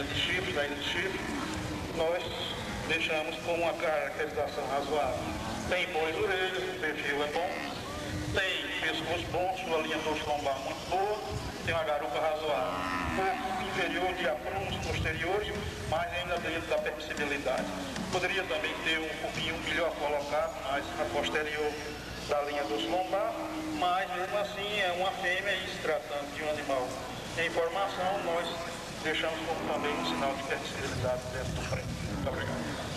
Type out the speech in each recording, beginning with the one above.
ilha de Chifre, nós deixamos com uma caracterização razoável. Tem boas orelhas, o perfil é bom, tem pescoço bom, sua linha dorso-lombar muito boa, tem uma garupa razoável. Pouco inferior de aprumos posteriores, mas ainda dentro da permissibilidade. Poderia também ter um pouquinho melhor colocado, mais a posterior da linha dorso-lombar, mas mesmo assim é uma fêmea e se tratando de um animal em formação, nós deixamos como também um sinal de permissibilidade dentro do freio. Muito obrigado.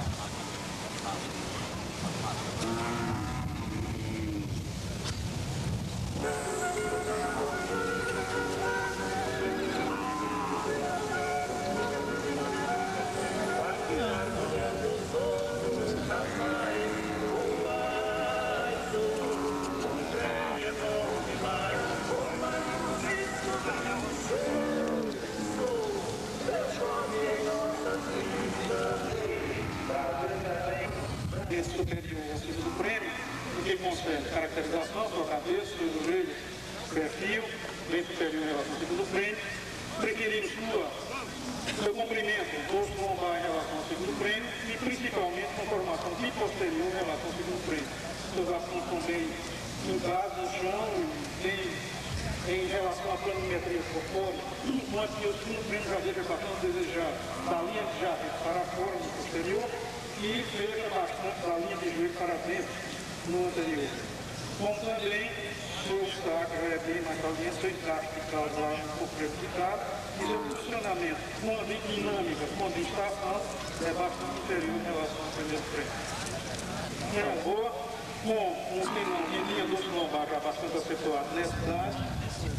Esse superior ao segundo prêmio, o que concerne caracterização, sua cabeça, suas orelhas, perfil, bem superior em relação ao segundo prêmio, preferimos seu comprimento, dorso lombar em relação ao segundo prêmio e principalmente uma formação posterior em relação ao segundo prêmio. Seus assuntos estão bem fincados no chão em relação à planimetria corpórea, enquanto que o segundo prêmio já deixa bastante desejar da linha de jardim para fora no posterior e fecha bastante da linha de joelho para dentro no anterior. Como também, seu obstáculo já é bem mais saliente, seu encaixe de causa lá um pouco prejudicado e seu funcionamento, quando em dinâmica, quando em estação, é bastante inferior em relação ao primeiro prêmio. É boa, com um sinal de linha dorso-lombar já bastante acentuado nessa idade,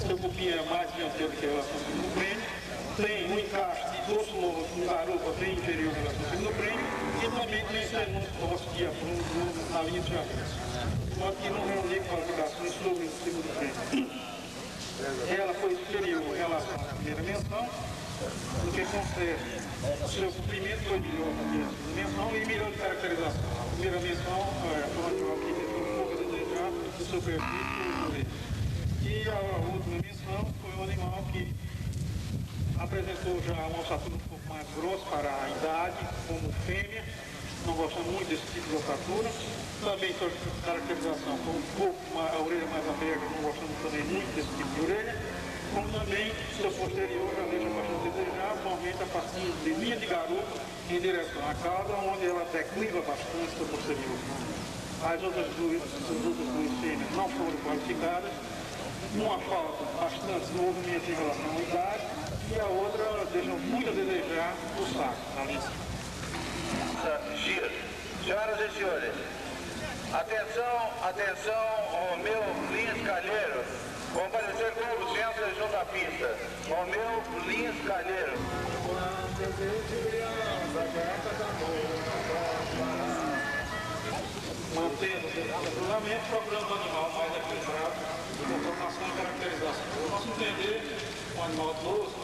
seu cupim é mais dianteiro que em relação ao segundo prêmio, tem um encaixe de dorso-lombar com garupa bem inferior em relação ao segundo prêmio e também tem segundo posto de aprumo na linha de jardim. Só que não reunir qualificações sobre o segundo prêmio. Ela foi superior em relação à primeira menção, no que concerne o seu cumprimento foi melhor na segunda menção e melhor de caracterização. A primeira menção foi um animal que deixou um pouco a desejar do seu perfil e a última menção foi um animal que apresentou já uma ossatura um pouco mais grossa para a idade, como fêmea, não gostando muito desse tipo de ossatura. Também sua caracterização com um pouco a orelha mais aberta, não gostando também muito desse tipo de orelha. Como também seu posterior já deixa bastante desejar, somente a partir de linha de garupa em direção à cauda, onde ela decliva bastante seu posterior. As outras duas fêmeas não foram qualificadas, uma falta bastante de movimento em relação à idade e a outra deixa muito a desejar o saco na lista. Giro. Senhoras e senhores, atenção, Romeu Lins Calheiro, comparecer com licença junto à pista. Romeu Lins Calheiro. Mantendo naturalmente, procurando um animal mais equilibrado, com formação e caracterização. No nosso entender, um animal tosco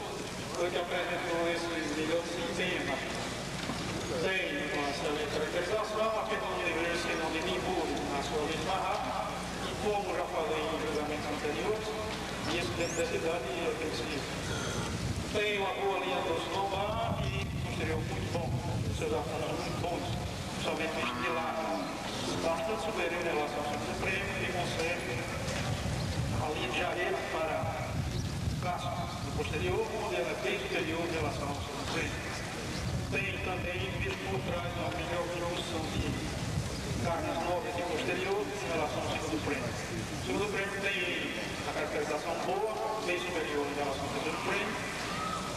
foi que apresentou esse melhor desempenho. Tem uma excelente caracterização, apenas um igreja não de Nimburgo na sua linha barraca, e como já falei em julgamentos anteriores, isso dentro dessa idade é princípio. Tem uma boa linha dorso-lombar e posterior muito bom, seus apontos muito bons, somente de lado, bastante superior em relação ao segundo prêmio e consegue a linha de jarreira para o casco do posterior, onde ela é bem superior em relação ao segundo prêmio. Tem também, visto por trás, uma melhor produção de carnes novas e posteriores em relação ao segundo prêmio. O segundo prêmio tem a caracterização boa, bem superior em relação ao terceiro prêmio.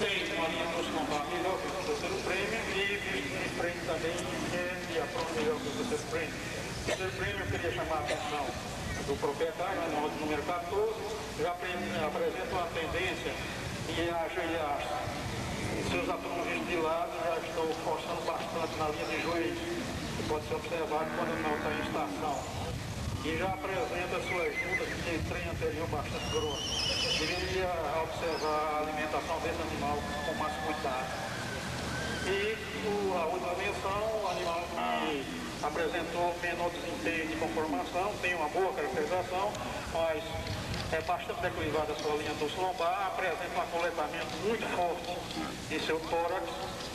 Tem uma linha dorso-lombar melhor que o terceiro prêmio e o prêmio também é de apronto melhor que o terceiro prêmio. O terceiro prêmio eu queria chamar a atenção do proprietário, no número 14, já apresenta uma tendência e seus aprovimentos de lado já estão forçando bastante na linha de joelho, que pode ser observado quando não está em estação. E já apresenta suas juntas de trem anterior bastante grosso. Deveria observar a alimentação desse animal com mais cuidado. E a última menção, o animal que apresentou menor desempenho de conformação, tem uma boa caracterização, mas é bastante declivada a sua linha dorso-lombar, apresenta um acoletamento muito forte em seu tórax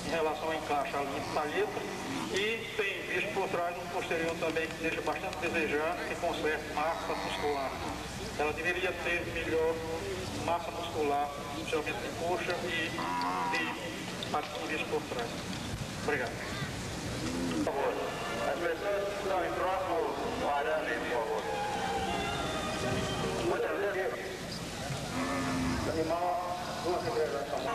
em relação ao encaixe à linha de palheta e tem, visto por trás, um posterior também que deixa bastante a desejar, que conserva massa muscular. Ela deveria ter melhor massa muscular, especialmente de coxa e de patinho visto por trás. Obrigado. Por favor, as pessoas que estão em próximo ao arame, por favor. Muitas vezes, o animal, duas segregações.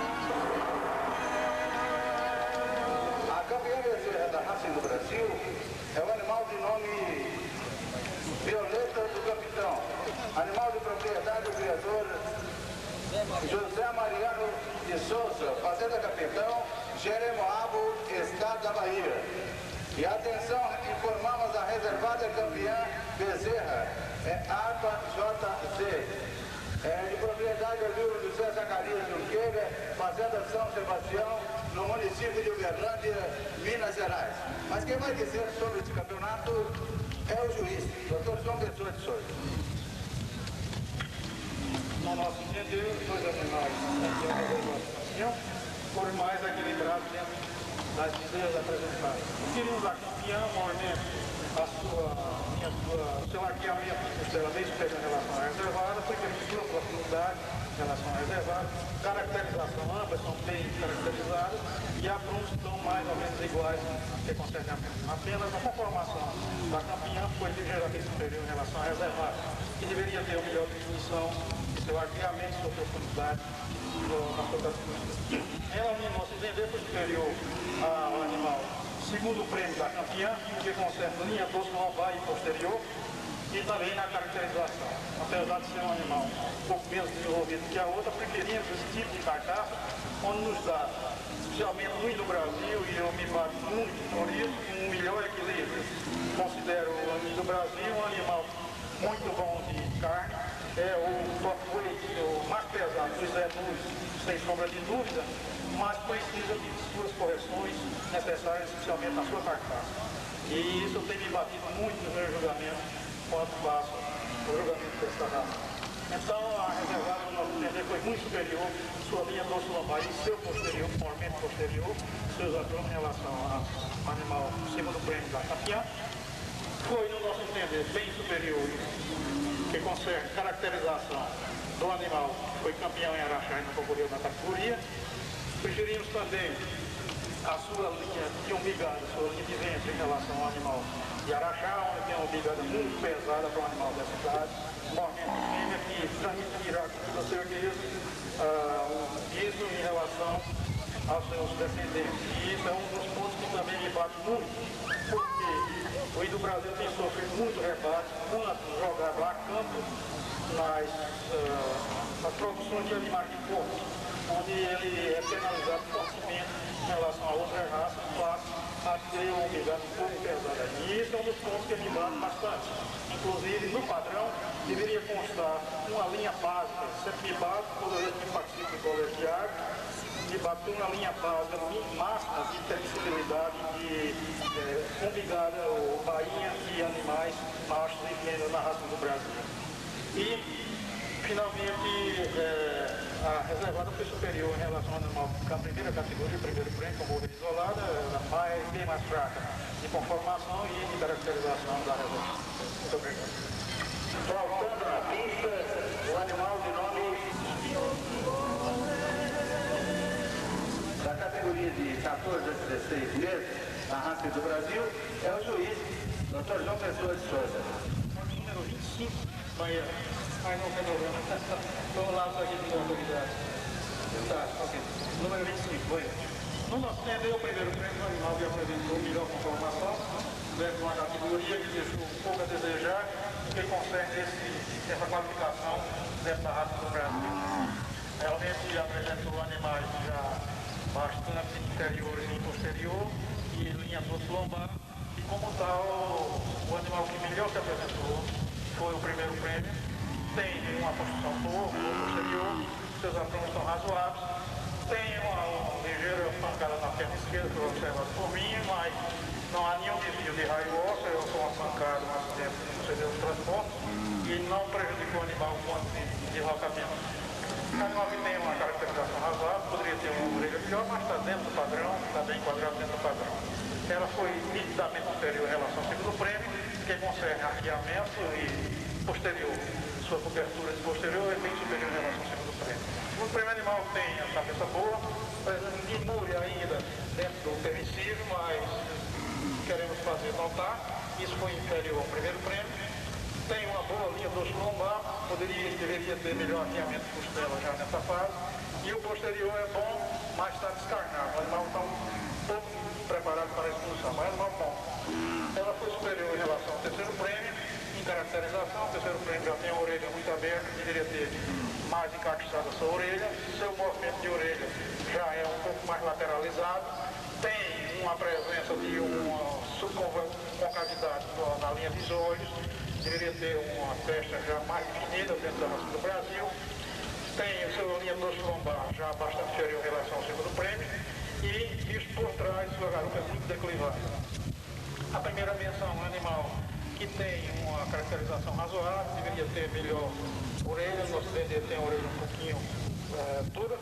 A campeã bezerra da raça do Brasil é um animal de nome Violeta do Capitão, animal de propriedade do criador José Mariano de Souza, Fazenda Capitão, Jeremoabo, Estado da Bahia. E atenção, informamos a reservada campeã bezerra, é APA JC, de propriedade do José Zacarias Junqueira, Fazenda São Sebastião, no município de Uberlândia, Minas Gerais. Mas quem vai dizer sobre esse campeonato é o juiz, Dr. João Pessoa de Souza. No nosso entender, os dois animais foram mais equilibrados dentro das ideias apresentadas. Queríamos a campeã, normalmente, o seu arqueamento de costela bem superior em relação à reservada, foi que ele tirou profundidade em relação à reservada, caracterização ambas são bem caracterizadas e a frunte estão mais ou menos iguais que concerne apenas a conformação da campeã foi ligeiramente superior em relação à reservada, que deveria ter uma melhor definição de seu arqueamento, sua profundidade na sua categoria. Ela, no nosso entender, foi superior ao animal segundo prêmio da campeã, que concerne linha dorso-lombar e posterior, e também na caracterização. Apesar de ser um animal um pouco menos desenvolvido que a outra, preferimos esse tipo de carcaça, onde nos dá, especialmente muito no Brasil, e eu me bato muito por isso, um melhor equilíbrio. Considero o do Brasil um animal muito bom de carne, é o top weight, o mais pesado dos Zenus, sem sombra de dúvida, mas precisa de suas correções necessárias, especialmente na sua carcaça. E isso eu tenho me batido muito no meu julgamento, quando faço o julgamento dessa raça. Então, a reservada, no nosso entender, foi muito superior, sua linha dorso-lombar e seu posterior, formalmente posterior, seus abdômen em relação ao animal segundo prêmio da campeã. Foi, no nosso entender, bem superior, que concerne caracterização do animal, foi campeão em Araxá e não concorreu na categoria. Preferimos também a sua linha de umbigada, sua linha de ventre em relação ao animal de Araxá, onde tem uma umbigada muito pesada para um animal dessa idade, mormente fêmea que transmitirá com toda certeza isso em relação aos seus descendentes. E isso é um dos pontos que também me bate muito, porque o índio do Brasil tem sofrido muito rebate quando jogado a campo nas produções de animais de porco, onde ele é penalizado fortemente em relação a outras raças, face a ter um umbigado um pouco pesado. E isso é um dos pontos que me bate bastante. Inclusive, no padrão, deveria constar uma linha básica, sempre me bato, toda vez que participo do colégio de arte, me bato uma linha básica máxima de permissibilidade de umbigada ou bainha de animais machos e fêmeas na raça do Brasil. E, finalmente, a reservada foi superior em relação ao animal da primeira categoria, primeiro prêmio, com morra isolada, bem mais fraca de conformação e de caracterização da reserva. Muito obrigado. Faltando na pista, o animal de nome da categoria de 14 a 16 meses, na raça do Brasil, é o juiz, Dr. João Pessoa de Souza. Número 25, banheiro. Mas não tem problema. Vamos lá para aqui de autoridade. Tá, ok. Número 25, banheiro. No nosso entender, o primeiro prêmio do animal que apresentou melhor conformação, dentro de uma categoria que deixou um pouco a desejar, que concerne essa qualificação dentro da raça do Brasil. Realmente apresentou animais já bastante inferiores e posterior e linha dorso-lombar. E como tal, o animal que melhor se apresentou foi o primeiro prêmio. Tem uma construção boa, posterior, seus aprumos são razoáveis, tem uma ligeira pancada na perna esquerda, que foi observado por mim, mas não há nenhum desvio de raio ósseo, eu sou mancado, um acidente no procedimento de transporte, e não prejudicou o animal quanto de deslocamento. O animal que tem uma caracterização razoável, poderia ter uma orelha melhor, mas está dentro do padrão, está bem enquadrado dentro do padrão. Ela foi nitidamente superior em relação ao segundo prêmio, que concerne arqueamento e posterior. Sua cobertura de posterior é bem superior em relação ao segundo prêmio. O segundo prêmio animal tem a cabeça boa, dimure ainda dentro do permissível, mas queremos fazer notar, isso foi inferior ao primeiro prêmio. Tem uma boa linha do osso lombar, deveria ter melhor alinhamento de costela já nessa fase. E o posterior é bom, mas está descarnado. O animal está um pouco preparado para a expulsão, mas é um animal bom. Ela foi superior em relação ao terceiro prêmio, em caracterização. O terceiro prêmio já tem a orelha muito aberta, deveria ter mais encaixada a sua orelha. Seu movimento de orelha já é um pouco mais lateralizado. Tem uma presença de uma subconcavidade na linha dos olhos. Deveria ter uma testa já mais definida dentro da raça do Brasil. Tem a sua linha do osso lombar já bastante inferior em relação ao segundo prêmio. E visto por trás, sua garupa é muito declinada. A primeira menção é um animal que tem uma caracterização razoável, deveria ter melhor orelha, no ocidente ele tem a orelha um pouquinho dura.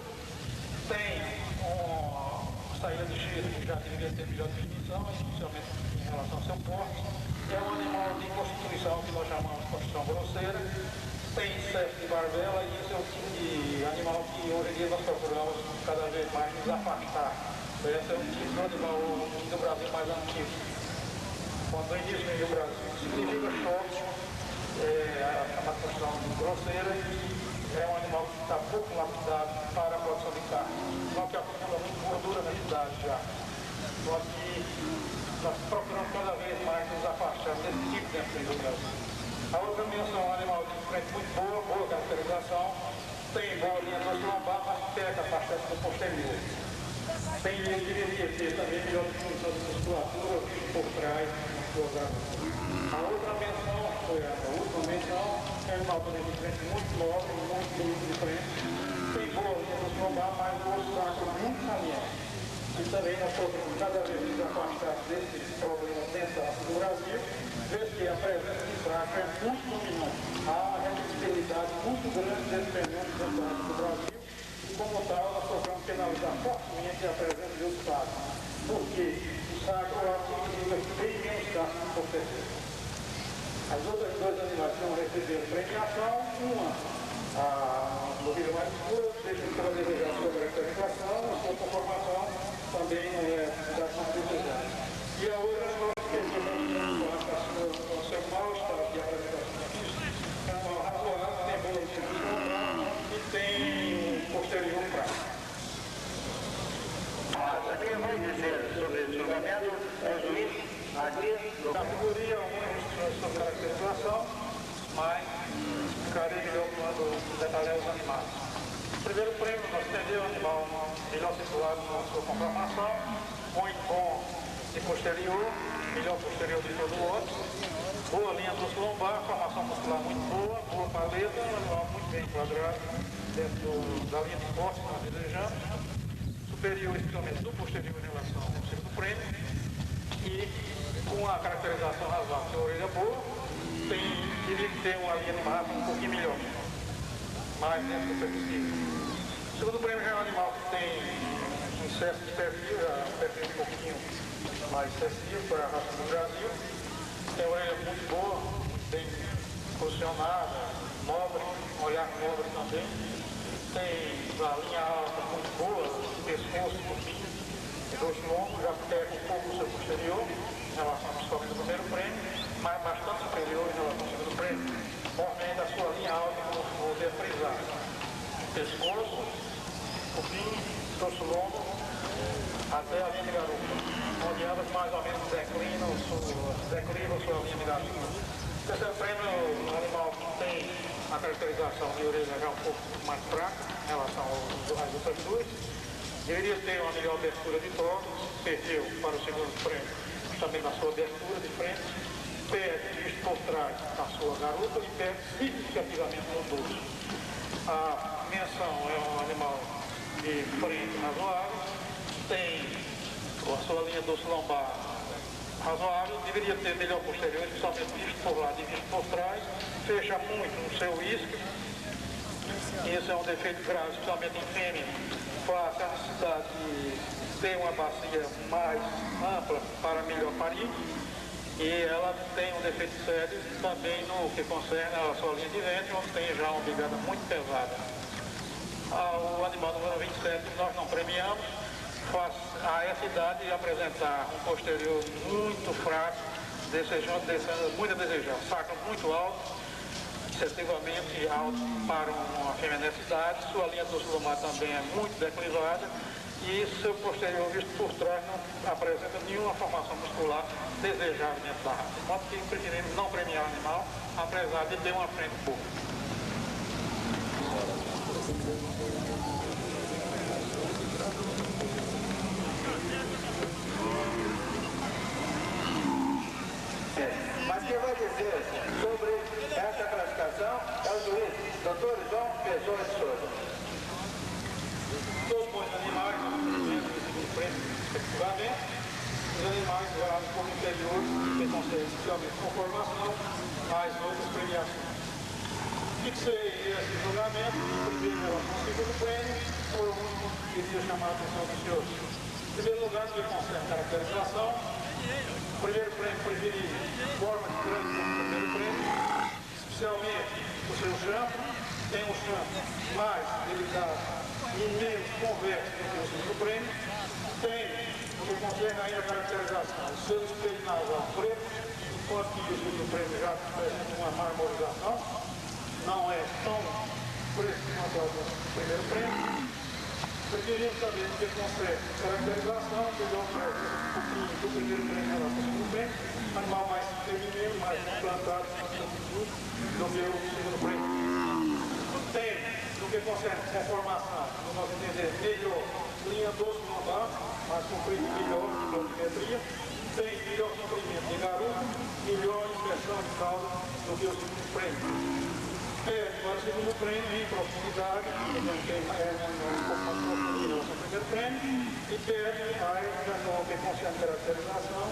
Tem uma saída de cheiro que já deveria ter melhor definição, especialmente em relação ao seu porte. É um animal de constituição que nós chamamos de constituição grosseira, tem excesso de barbela e esse é o tipo de animal que hoje em dia nós procuramos cada vez mais nos afastar. Esse é um tipo de animal do Brasil mais antigo. Quando o início vem do Brasil, significa short, a constituição grosseira, é um animal que está pouco lapidado para a produção de carne. Só que acumula muito gordura na cidade já. Só que nós procuramos cada vez mais nos afastar desse tipo dentro do Brasil. A outra menção é um animal de frente muito boa caracterização, tem boa linha do osso lombar, mas peca a parte do posterior. Deveria ter também melhor definição de musculatura por trás na sua garupa. A outra menção, foi a última menção, é um animal também de frente muito nobre, muito bonito de frente, tem boa linha do osso lombar, mas o osso sacro muito saliente. E também nós procuramos cada vez nos afastar desse problema dentro do Brasil, ver que a presença de fraco é muito dominante. Há uma resistibilidade muito grande desse fenômeno dentro do Brasil e, como tal, nós procuramos penalizar fortemente a presença de outro sacro, porque o sacro significa bem menos gasto do posterior. As outras dois animais que vão receber premiação, uma no vídeo mais escuro, deixa para desejar a sua caracterização, a sua conformação, também da concretizada. E a outra, nós queremos o seu mal-estar de apresentação física, é um mal razoável, tem boa distribuição e tem um posterior prático. Aqui eu vou dizer sobre o julgamento do juiz aqui Na categoria, uma sua caracterização, mas ficarei melhor quando detalhar os animais. O primeiro prêmio, nós temos o animal melhor situado na sua conformação, muito bom de posterior, melhor posterior de todo o outro, boa linha do lombar, formação muscular muito boa paleta, um animal muito bem enquadrado dentro da linha de corte que nós desejamos, superior especialmente do posterior em relação ao segundo prêmio, e com a caracterização razoável, tem orelha boa, teria que ter uma linha de massa um pouquinho melhor, mais dentro do perfil. O segundo prêmio já é um animal que tem um excesso de perfil, um perfil um pouquinho mais excessivo para a raça do Brasil. Tem orelha muito boa, bem posicionada, nobre, um olhar nobre também. Tem a linha alta muito boa, pescoço, fofinho, dois longos, já pega um pouco o seu posterior, em relação principalmente ao primeiro prêmio, mas bastante superior em relação ao segundo prêmio. Movimento da sua linha alta, como vou ter frisar. Pescoço, fofinho, torso longo, até a linha de garupa, onde ambas mais ou menos declinam sua linha de garupa. O terceiro prêmio é um animal que tem a caracterização de orelha já um pouco mais fraca em relação às outras duas. Deveria ter uma melhor abertura de tórax, perdeu para o segundo prêmio também na sua abertura de frente, perde visto por trás na sua garupa e perde significativamente no dorso. A menção é um animal de frente razoável, tem a sua linha do lombar razoável, deveria ter melhor posterior, principalmente visto por lado e visto por trás, fecha muito no seu isco. Isso é um defeito grave, especialmente em fêmea, faz a necessidade de ter uma bacia mais ampla para melhor parir. E ela tem um defeito sério também no que concerne a sua linha de ventre, onde tem já uma bigada muito pesada. O animal número 27 nós não premiamos, faz a essa idade apresentar um posterior muito fraco, descendo muito a desejar, sacro muito alto, excessivamente alto para uma fêmea nessa idade, sua linha dorsal também é muito declivada e seu posterior visto por trás não apresenta nenhuma formação muscular desejável dentro da raça. De modo que preferimos não premiar o animal, apesar de ter uma frente boa. Mas quem vai dizer sobre essa classificação é o juiz, Dr. João Pessoa de Souza. Todos os animais, respectivamente, os animais gerados como inferiores, que concedem especialmente conformação, mais outras premiações. Fixei esse julgamento, primeiro em relação ao segundo prêmio, foi o único que queria chamar a atenção dos senhores. Em primeiro lugar, no que concerne caracterização, o primeiro prêmio preferi forma de grande como o primeiro prêmio, especialmente o seu champo, tem um champo mais delicado e menos convexo do que o segundo prêmio, tem o que concerne ainda a caracterização, o seu espelho nasal preto, enquanto que o segundo prêmio já apresenta uma marmorização, não é tão preto quanto o primeiro prêmio. Preferimos saber o que concerne caracterização, melhor um pouquinho do primeiro prêmio em relação ao segundo prêmio, animal mais feminino, mais implantado do que o segundo prêmio. Tem, no que concerne conformação, no nosso entender, melhor linha doce lombar, mais comprido e melhor de dosimetria, tem melhor comprimento de garupa, melhor inspeção de cauda do que o segundo prêmio. Para o segundo prêmio em profundidade, tem um pouco mais profundo em relação ao primeiro prêmio, e perde ainda no que concerne caracterização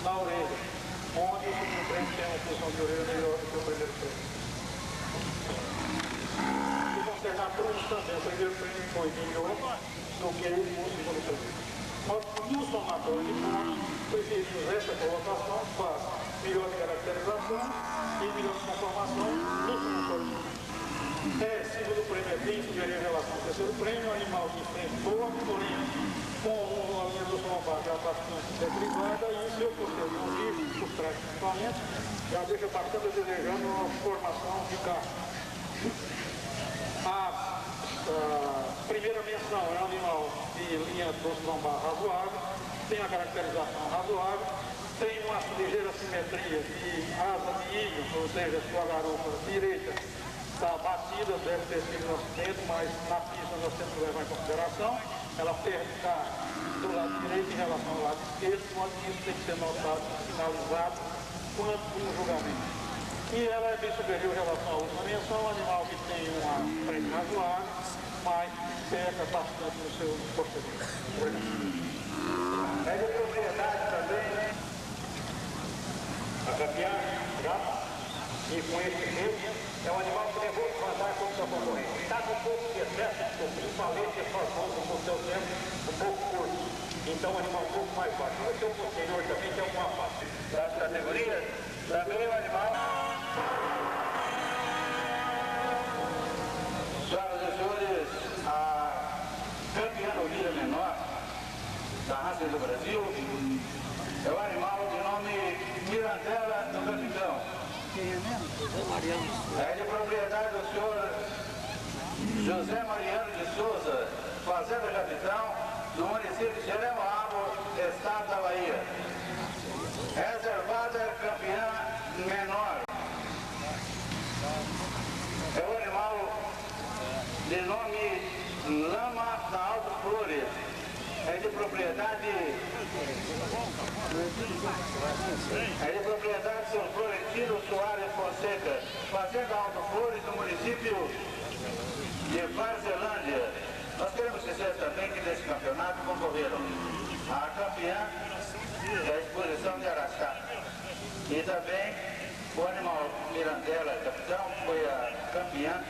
na orelha, onde o segundo prêmio tem uma função de orelha melhor do que o primeiro prêmio. Se concerne a cruz também, o primeiro prêmio foi melhor do que o segundo prêmio. No somatório de pontos, preferimos essa colocação, faz melhor de caracterização e melhor de conformação no somatório de pontos. Segundo prêmio é bem superior em relação ao terceiro prêmio, animal de frente boa, porém com uma linha do lombar já bastante declinada e o seu posterior visto por trás principalmente, já deixa bastante desejando uma formação de carne. A primeira menção é um animal de linha doce lombar razoável, tem a caracterização razoável, tem uma ligeira simetria de asa de ilho, ou seja, sua garupa direita está batida, deve ter sido um acidente, mas na pista nós temos que levar em consideração, ela perde carne do lado direito em relação ao lado esquerdo, quando isso tem que ser notado, finalizado, quanto no julgamento. E ela é bem superior em relação à última menção, um animal que tem uma frente razoável, mas peca bastante no seu posterior. É de propriedade também, A campeã, e com esse meio, é um animal que levou vantagem contra o seu concorrente. Está com um pouco de excesso de corpo, principalmente as suas mãos com o seu tempo um pouco curto. Então o animal um pouco mais baixo. O seu posterior também tem alguma face. das categorias, também o animal. Senhoras e senhores, a campeã no dia menor da raça do Brasil é o animal de nome Mirandela do Capitão. É de propriedade do senhor José Mariano de Souza, Fazenda Capitão, no município de Jeremoabo, estado da Bahia. Reservada campeã menor. É o animal de nome Lama da Alto Flores. É de propriedade do senhor Florentino Soares Fonseca, Fazenda Alto Flores, no município de Varzelândia. Nós queremos dizer também que nesse campeonato concorreram a campeã da exposição de Arascar. E também o animal Mirandela, capitão, foi a campeã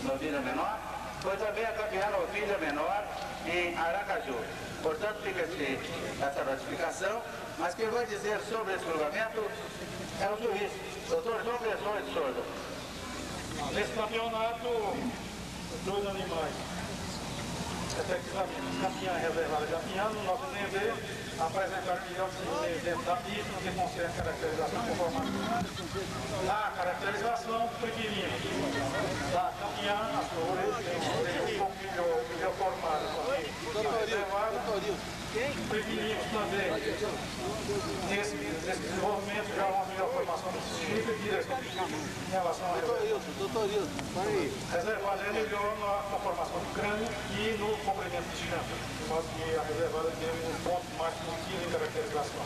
novilha menor, foi também a campeã novilha menor em Aracaju. Portanto, fica-se essa ratificação, mas quem vai dizer sobre esse julgamento é o juiz, Dr. João Pessoa de Souza. Nesse campeonato, os dois animais, efetivamente, campeã e reservada campeã, no nosso entender, apresentaram melhor desempenho dentro da pista no que concerne caracterização conformação. Na caracterização, preferimos da campeã, as flores, tem um pouco melhor formada, reservada. Preferimos também, nesse desenvolvimento, já uma melhor formação do chifre em relação a reservada é melhor na formação do crânio e no comprimento de champa, de modo que a reservada tem um ponto mais positivo em caracterização.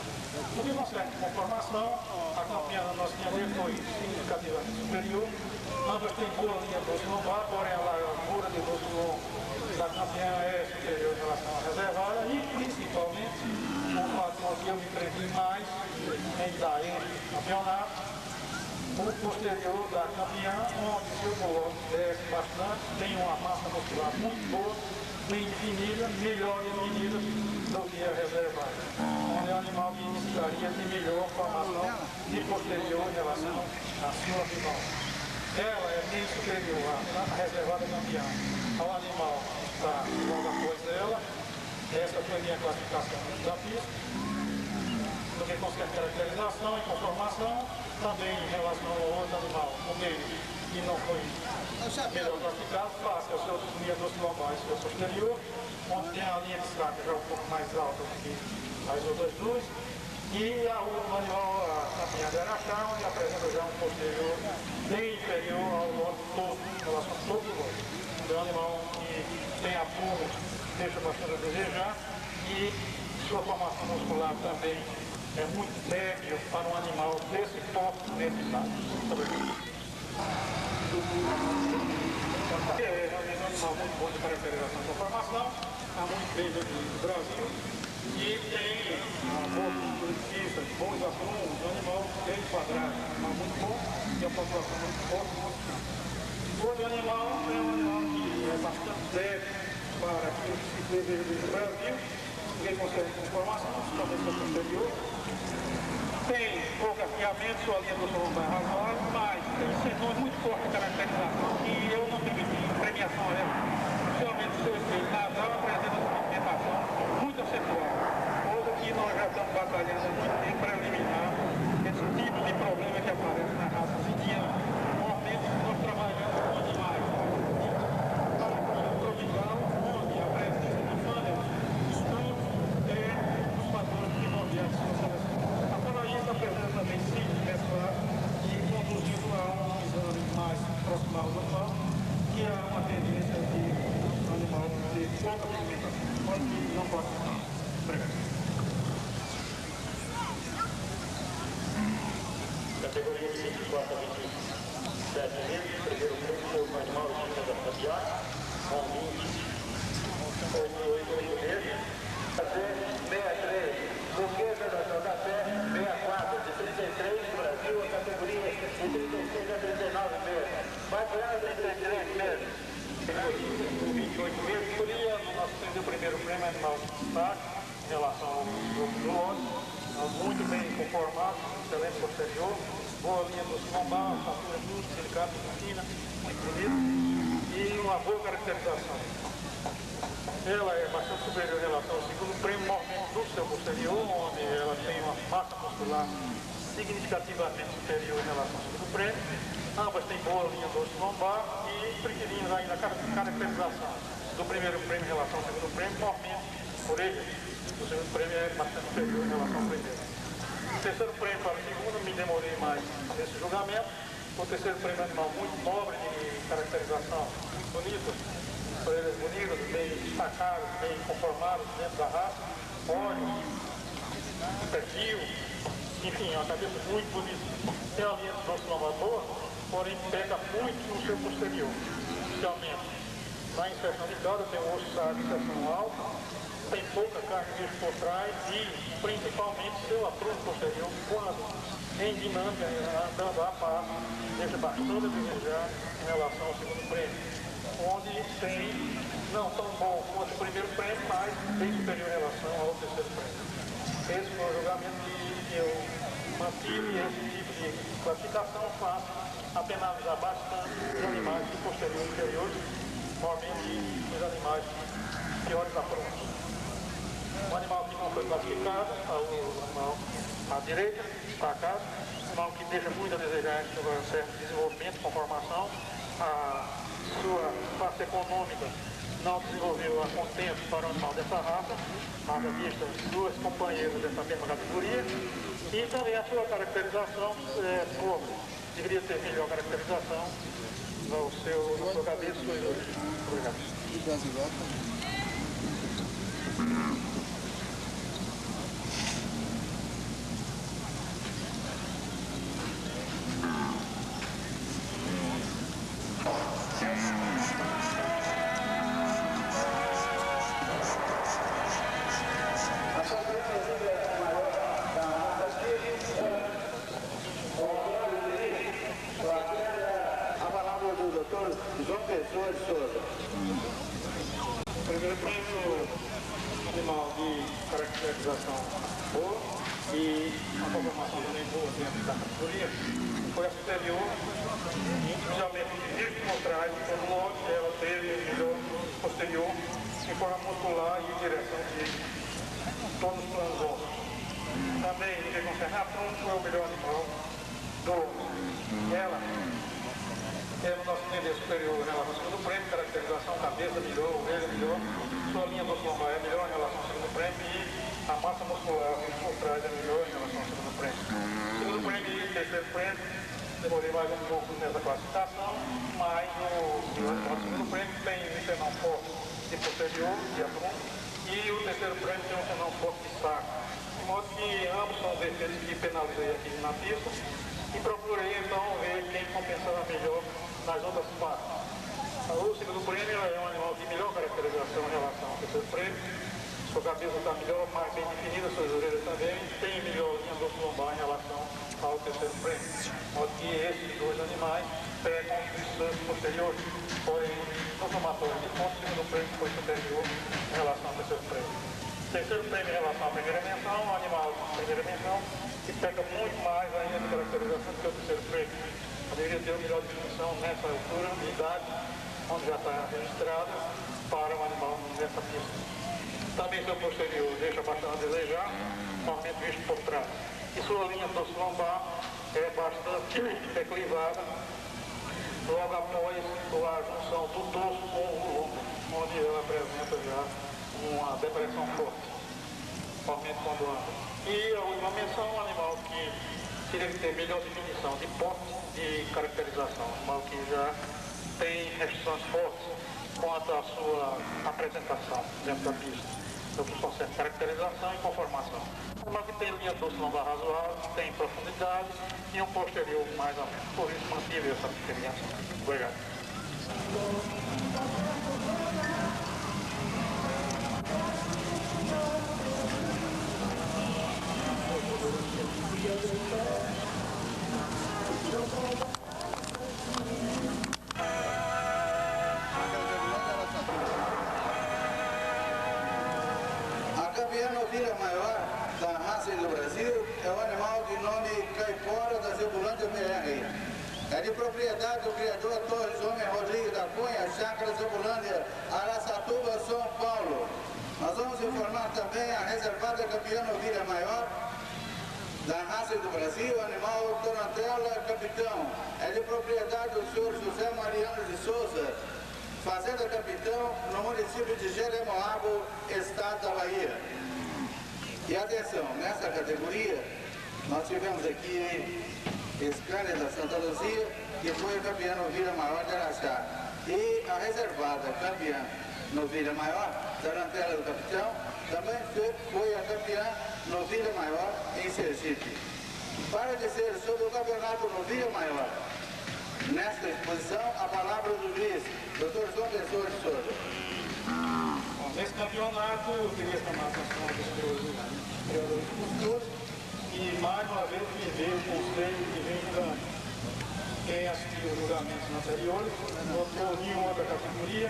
No que concerne conformação, a campeã da nossa linha foi significativamente superior. Ambas têm boa linha doce lombar, porém a largura de doce longo da campeã é superior em relação à reservada e, principalmente, o fator que eu me prendi mais em dar esse campeonato, o posterior da campeã, onde seu bolão desce bastante, tem uma massa muscular muito boa, bem definida, melhor definida do que a reservada, onde é um animal que iniciaria de melhor formação e posterior em relação à sua rival. Ela é bem superior à reservada campeã ao animal está logo após dela. Essa foi a minha classificação da pista. No que concerne caracterização e conformação, também em relação ao outro animal, o meio, que não foi melhor classificado, face ao seu linha doce lombar e seu posterior, onde tem a linha de escape já um pouco mais alta do que as outras duas, e o animal, a campeã de Araxá, onde apresenta já um posterior bem inferior ao lote todo, em relação a todo o lote. É um animal que tem apuro, deixa bastante a desejar e sua formação muscular também é muito débil para um animal desse porte nesse estado. Muito obrigado. É realmente um animal muito bom de caracterização e conformação, está muito bem no Brasil e tem uma boa cultura de pista, bons aprumos, um animal bem quadrado, um animal muito bom e a população muito forte, muito forte. Outro animal é um animal que é bastante débil para aquilo que se deseja no Brasil, ninguém consegue conformação, talvez seu posterior. Tem pouco afiamento, sua linha do lombar razoável, mas tem setores muito fortes de caracterização que eu não permiti premiação a ela. Principalmente o seu espelho nasal apresenta uma pigmentação muito acentuada. Coisa que nós já estamos batalhando há muito tempo para eliminar esse tipo de problema que aparece na raça indiana. Normalmente nós trabalhamos com animais tropical, onde a presença de fâneas, estudos é um dos fatores primordiais de sua seleção. Agora isso apresenta também ciclos menstruais e conduzindo a um exame mais proximal do normal, que é uma tendência de animal de pouca pigmentação, mas que não pode ser. Obrigado. Categoria 24 a 27 metros, primeiro prêmio foi o animal de China da Campeã, com 28 meses. 63, Duquesa da Jogapé, 64, de 33 no Brasil, a categoria de 36 a 39 meses. Vai ganhar 33 meses. Com 28 meses, escolhia no nosso primeiro prêmio animal de destaque em relação ao grupo do outro, muito bem conformado, excelente posterior, boa linha dos lombar, fatura justa, delicada, fina, muito bonita e uma boa caracterização. Ela é bastante superior em relação ao segundo prêmio, movimento do seu posterior, onde ela tem uma massa muscular significativamente superior em relação ao segundo prêmio. Ambas têm boa linha doce lombar e preferimos ainda a caracterização do primeiro prêmio em relação ao segundo prêmio, movimento orelha. O segundo prêmio é bastante superior em relação ao primeiro. O terceiro prêmio para o segundo, me demorei mais nesse julgamento. O terceiro prêmio é um animal muito nobre de caracterização, muito bonito. Orelhas bonitas, bem destacadas, bem conformadas dentro da raça, olhos, perfil, enfim, uma cabeça muito bonita. Tem a linha de doce lombar boa, porém peca muito no seu posterior, especialmente na inserção de cauda, tem um osso de inserção alto, tem pouca carne visto por trás e principalmente seu aprumo posterior, quando em dinâmica, andando a passo, deixa bastante a desejar em relação ao segundo prêmio, onde tem não tão bom quanto o primeiro prêmio, mas bem superior em relação ao terceiro prêmio. Esse foi o julgamento que eu mantive esse tipo de classificação, faço a penalizar bastante os animais de posterior e inferior, normalmente os animais piores aprumos. O animal que não foi classificado, o animal à direita, destacado, um animal que deixa muito a desejar em um certo desenvolvimento, conformação, a sua classe econômica não desenvolveu a contento para o animal dessa raça, haja vista duas companheiras dessa mesma categoria, e também a sua caracterização, deveria ter melhor caracterização na sua cabeça e suas olhos. Obrigado. Primeiro prêmio, animal de caracterização boa e a conformação também boa dentro da categoria, foi a superior, inicialmente visto por trás, como lote ela teve melhor posterior, em forma muscular e direção de todos os planos ósseos. Também, no que concerne a tronco, é o melhor animal do ela. É no nosso entender superior em relação ao segundo prêmio, caracterização, cabeça melhor, orelha melhor, sua linha muscular é melhor em relação ao segundo prêmio e a massa muscular por trás é melhor em relação ao segundo prêmio. Segundo prêmio e terceiro prêmio, demorei mais um pouco nessa classificação, mas o segundo prêmio tem um senão forte de posterior, de aprumo, e o terceiro prêmio tem um senão forte de saco. De modo que ambos são os efeitos que penalizei aqui na pista e procurei então ver quem compensava melhor nas outras partes. O segundo prêmio é um animal de melhor caracterização em relação ao terceiro prêmio. Sua cabeça está melhor, mais bem definida, suas orelhas também, tem melhor linha do lombar em relação ao terceiro prêmio. De modo que esses dois animais pegam os seus posteriores, porém no somatório de pontos, o segundo prêmio foi superior em relação ao terceiro prêmio. Terceiro prêmio em relação à primeira menção, um animal de primeira menção, que pega muito mais ainda de caracterização do que o terceiro prêmio. Deveria ter uma melhor definição nessa altura, de idade, onde já está registrada, para o animal nessa pista. Também seu posterior deixa bastante a desejar, normalmente visto por trás. E sua linha dorso lombar é bastante declivada, logo após a junção do dorso com o ombro, onde ela apresenta já uma depressão forte, normalmente quando anda. E a última menção, um animal que teria que ter melhor definição de porte e caracterização, um animal que já tem restrições fortes quanto à sua apresentação dentro da pista, no que concerne caracterização e conformação. Um animal que tem linha dorso lombar razoável, tem profundidade e um posterior mais ou menos. Por isso mantive essa diferenciação. Obrigado. A campeã novilha maior da raça do Brasil é o animal de nome Caipora da Zebulândia BR. É de propriedade do criador Torres Homem Rodrigues da Cunha, Chácara Zebulândia, Araçatuba, São Paulo. Nós vamos informar também a reservada campeã novilha maior da raça do Brasil, animal Torantela Capitão. É de propriedade do senhor José Mariano de Souza, Fazenda Capitão, no município de Jeremoabo, estado da Bahia. E atenção, nessa categoria, nós tivemos aqui Escânia da Santa Luzia, que foi a campeã novilha maior de Araxá. E a reservada campeã novilha maior, Tarantela do Capitão, também foi a campeã novilha maior em Sergipe. Para dizer sobre o campeonato novilha maior, nesta exposição, a palavra do juiz, Dr. João Pessoa de Souza. Nesse campeonato, eu queria chamar a atenção dos criadores de cultura e mais uma vez viver o conselho que vem dando. Quem assistiu os julgamentos anteriores, notou nenhuma outra categoria,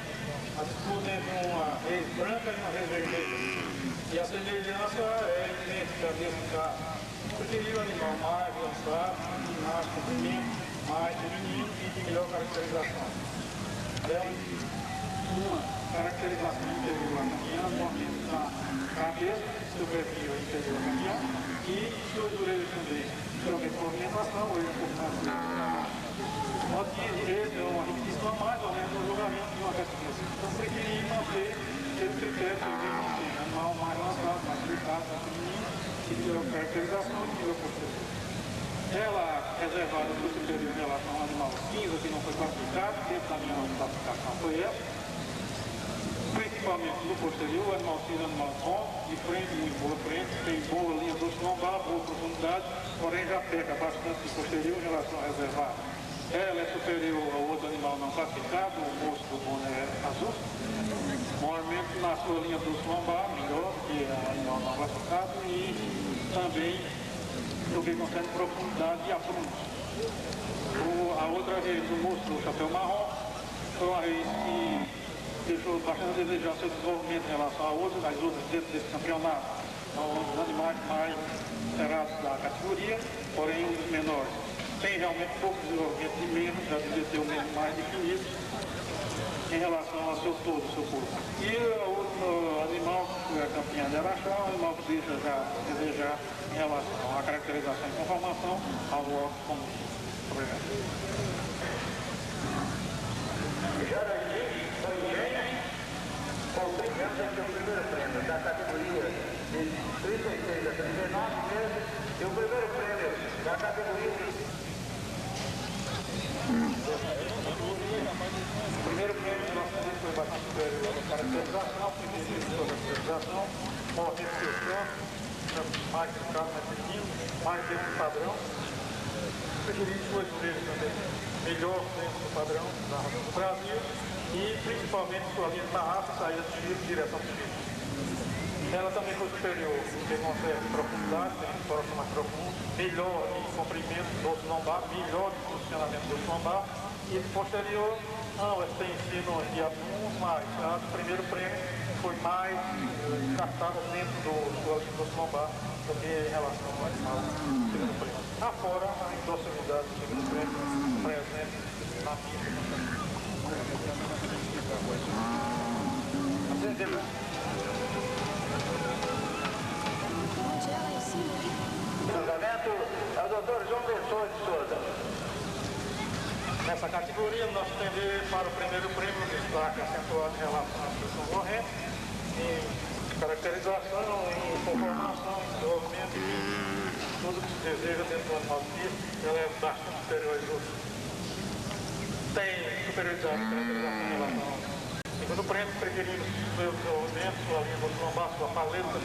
a disputa entre uma reis branca e uma reis vermelha. E a semelhança é idêntica desse caso. Preferiu o animal mais lançado, de mais comprimento, mais feminino e de melhor caracterização. Uma caracterização inferior à caminhão, movimento da cabeça, seu perfil inferior à caminhão e suas orelhas também. Geralmente movimentação, orelha um pouco mais grande. Modo que esse é uma repetição a mais ou menos no julgamento de uma categoria. Então, preferi manter esse critério que ele mantém. Animal mais lançado, mais delicado, mais feminino, que deu caracterização e deu posterior. Ela reservada para o superior em relação ao animal cinza, que não foi classificado, dentro da minha classificação foi essa. Principalmente no posterior, o animal cinza é um animal bom, de frente, muito boa frente, tem boa linha do lombar, boa profundidade, porém já peca bastante de posterior em relação ao reservado. Ela é superior ao outro animal não classificado, o moço do boné azul. Normalmente na sua linha do lombar, melhor que o animal não classificado, e também no que concerne profundidade e aprumo. A outra reis, o moço do chapéu marrom, foi uma reis que deixou bastante a desejar seu desenvolvimento em relação a outras, as outras dentro desse campeonato. São os animais mais esperados da categoria, porém os menores. Tem realmente pouco desenvolvimento de menos, já devia ter o menos mais definido em relação ao seu todo, ao seu corpo. E o outro animal que foi a campeã de Araxá, um animal que deixa já desejar em relação à caracterização e conformação ao órgão comum. Obrigado. Com 30 anos é o primeiro prêmio da categoria de 36 a 39 meses e o primeiro prêmio da categoria de... O primeiro prêmio do nosso momento foi bastante superior à caracterização, primeiro a caracterização, maior repetição, mais delicado, mais pequeno, mais dentro do padrão. Preferi suas orelhas também, melhor dentro do padrão do Brasil e principalmente sua linha da raça, saída de tiro, direção de tiro. Ela também foi superior, porque consegue profundidade, tem um coração mais profundo, melhor de comprimento do osso lombar, melhor de posicionamento do osso lombar. E posterior, não, ela tem ensino de alunos, mas o primeiro prêmio foi mais encaixada dentro do osso lombar do que em relação ao animal do segundo prêmio. Afora a indocilidade do segundo prêmio presente na pista. O julgamento é o doutor João Pessoa de Souza. Nessa categoria, nós tendemos para o primeiro prêmio, destaque acentuado em relação à sua concorrente, em caracterização, em conformação, em desenvolvimento, tudo que se deseja dentro do animal de pista, ela é bastante superior aos outros. Tem superioridade de caracterização em relação ao segundo prêmio, preferindo seu desenvolvimento, sua linha do lombar, sua paleta,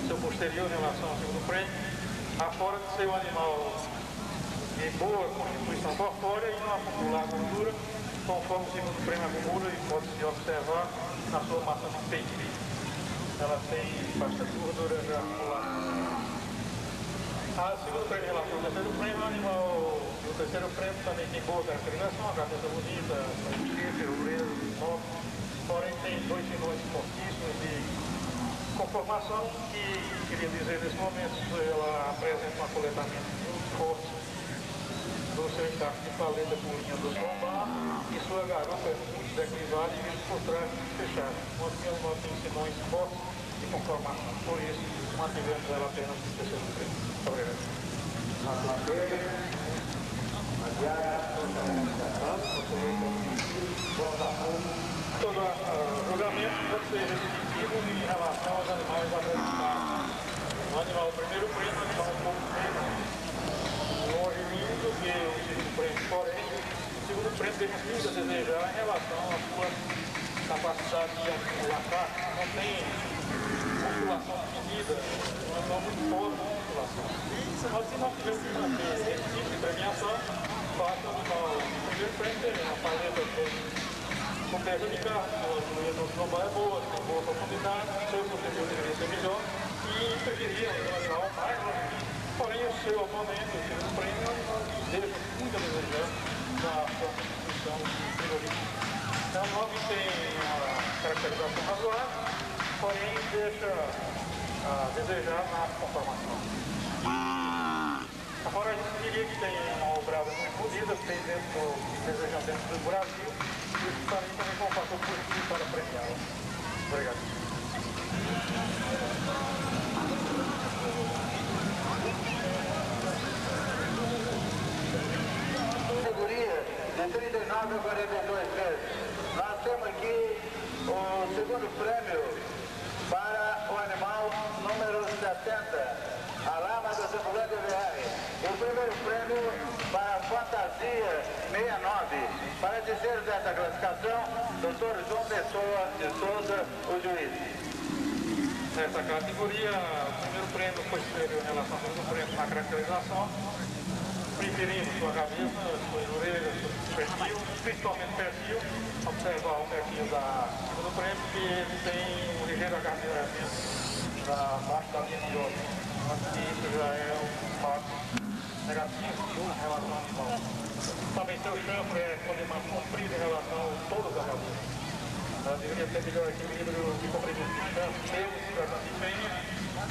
seu posterior em relação ao segundo prêmio, afora de ser um animal de boa constituição corpórea e não acumular gordura, conforme o segundo prêmio acumula e pode-se observar na sua massa de peito. Ela tem bastante gordura já acumulada. O segundo prêmio em relação ao terceiro prêmio, o animal do terceiro prêmio também tem boa caracterização, a cabeça bonita, a orelha, porém tem dois sinões fortíssimos de conformação que, queria dizer nesse momento, ela apresenta um acoletamento muito forte do seu encaixe de paleta por linha do lombar e sua garupa é muito declinada e vindo por trás fechada. Nós temos sinões fortes de conformação, por isso mantivemos ela apenas no terceiro prêmio. Muito obrigado. Todo o julgamento pode ser repetitivo em relação aos animais apresentados. O animal, o primeiro prêmio, o animal um pouco menos longe do que o segundo prêmio, porém, o segundo prêmio tem muito a desejar em relação à sua capacidade de acumular carne. Não tem musculação definida, um animal muito pobre de musculação. Mas se nós tivermos que manter esse tipo de premiação, basta o animal, o primeiro prêmio tem uma paleta de O pé de carne no trombar é boa, tem boa profundidade, o seu posterior deveria ser melhor e preferia um animal mais longe. Porém, o seu oponente, o seu prêmio, deixa muito a desejar na sua constituição de frigorífico. Então, o nome tem uma caracterização razoável, porém deixa a desejar na conformação. Agora a gente diria que tem uma obrada muito bonita, tem desejando dentro do Brasil, e isso para mim também foi um fator positivo para premiá-la. Obrigado. Categoria de 39 a 42 meses. Nós temos aqui o segundo prêmio para o animal número 70. A lama da Zambulândia VR. O primeiro prêmio para a Fantasia 69. Para dizer dessa classificação, Dr. João Pessoa de Souza, o juiz. Nessa categoria, o primeiro prêmio foi superior em relação ao segundo prêmio na caracterização, preferindo sua cabeça, suas orelhas, seu perfil, principalmente perfil, observar o perfil da segundo prêmio, que ele tem um ligeiro agarramento abaixo da linha de óbito. Isso já é um fato negativo em relação ao animal. Também seu champo é mais comprido em relação a todas as cabeças. Deveria ter melhor equilíbrio de comprimento de champo, mesmo se tratando de fêmea,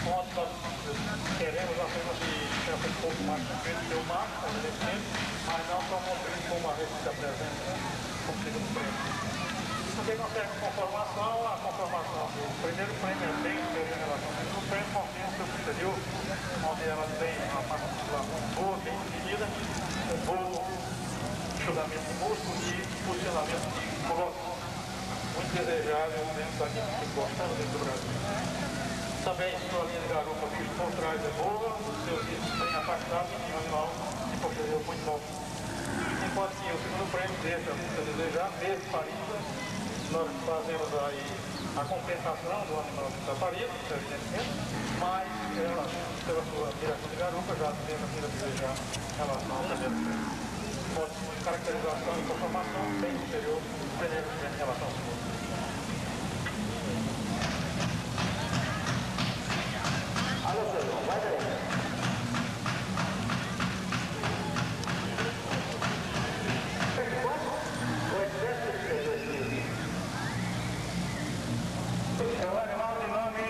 onde nós queremos apenas de champo um pouco mais comprido que o macho, mas não tão comprido como a vez que se apresenta como segundo prêmio. Isso tem uma certa conformação, a conformação do primeiro prêmio é bem superior em relação ao segundo prêmio, porque o seu posterior, onde ela tem uma massa muscular muito boa, bem definida, um bom enxugamento do músculo e posicionamento próximo, muito desejável dentro daquilo que gostamos dentro do Brasil. Também sua linha de garupa por trás é boa, os seus discos bem afastados e um animal de posterior muito bom. Enquanto que o segundo prêmio deixa muito a desejar, mesmo parido, nós fazemos aí a compensação do animal que está parido, evidentemente, mas ela, pela sua direção de garupa, já deixa muito a desejar em relação ao primeiro prêmio. Pode caracterização e conformação bem superior ao primeiro prêmio em relação ao segundo. Alô, Sérgio, vai daí. É o animal de nome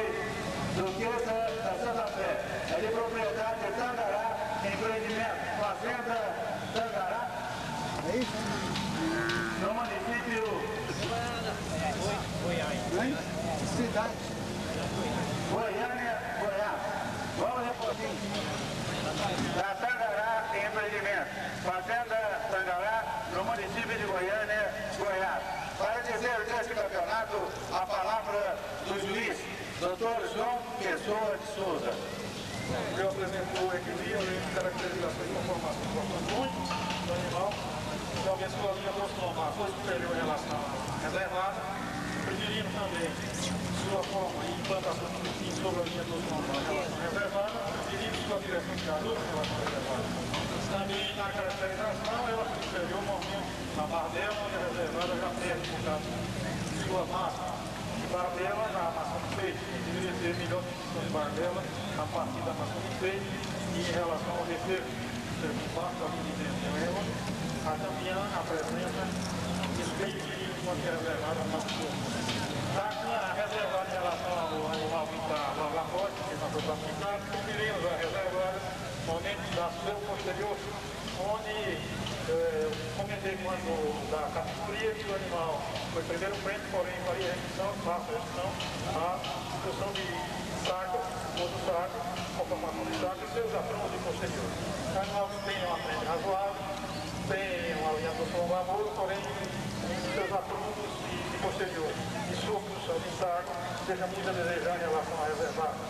Duquesa da Santa Fé. É de propriedade de Tangará, empreendimento Fazenda Tangará. É isso? No município Goiânia. Cidade. Goiânia, Goiás. Vamos repetir. Da Tangará empreendimento. Fazenda Tangará, no município de Goiânia, Goiás. Para dizer desse campeonato, a palavra do juiz, Dr. João Pessoa de Souza. Eu apresentou o equilíbrio e caracterização e conformação. Gosto muito do animal. Talvez sua linha dorsal foi superior em relação à reservada, preferindo também sua forma e implantação de biquinho sobre a linha dorsal em relação à reservada, preferindo sua direção de garupa em relação à reservada. Também na caracterização, ela foi superior ao momento na barra dela, onde a reservada já perde por causa de sua massa. E barra dela na massa do peito, deveria ter melhor posição de barra dela a partir da massa do peito e em relação ao referto, ser por baixo da linha de dentro dela, a campeã apresenta despeito quando é reservada na massa do peito. A reservada em relação ao animal que está lá fora, que não foi classificado, preferimos a reservada somente da seu posterior, onde comentei quando da categoria que o animal foi primeiro prêmio, porém faria restrição, faço restrição à discussão de saco, ou do saco, conformação de saco e seus aprumos de posterior. O animal tem uma frente razoável, tem uma linha do som lamuro, porém seus aprumos de posterior e surtos de saco deixa muito a desejar em relação à reservada.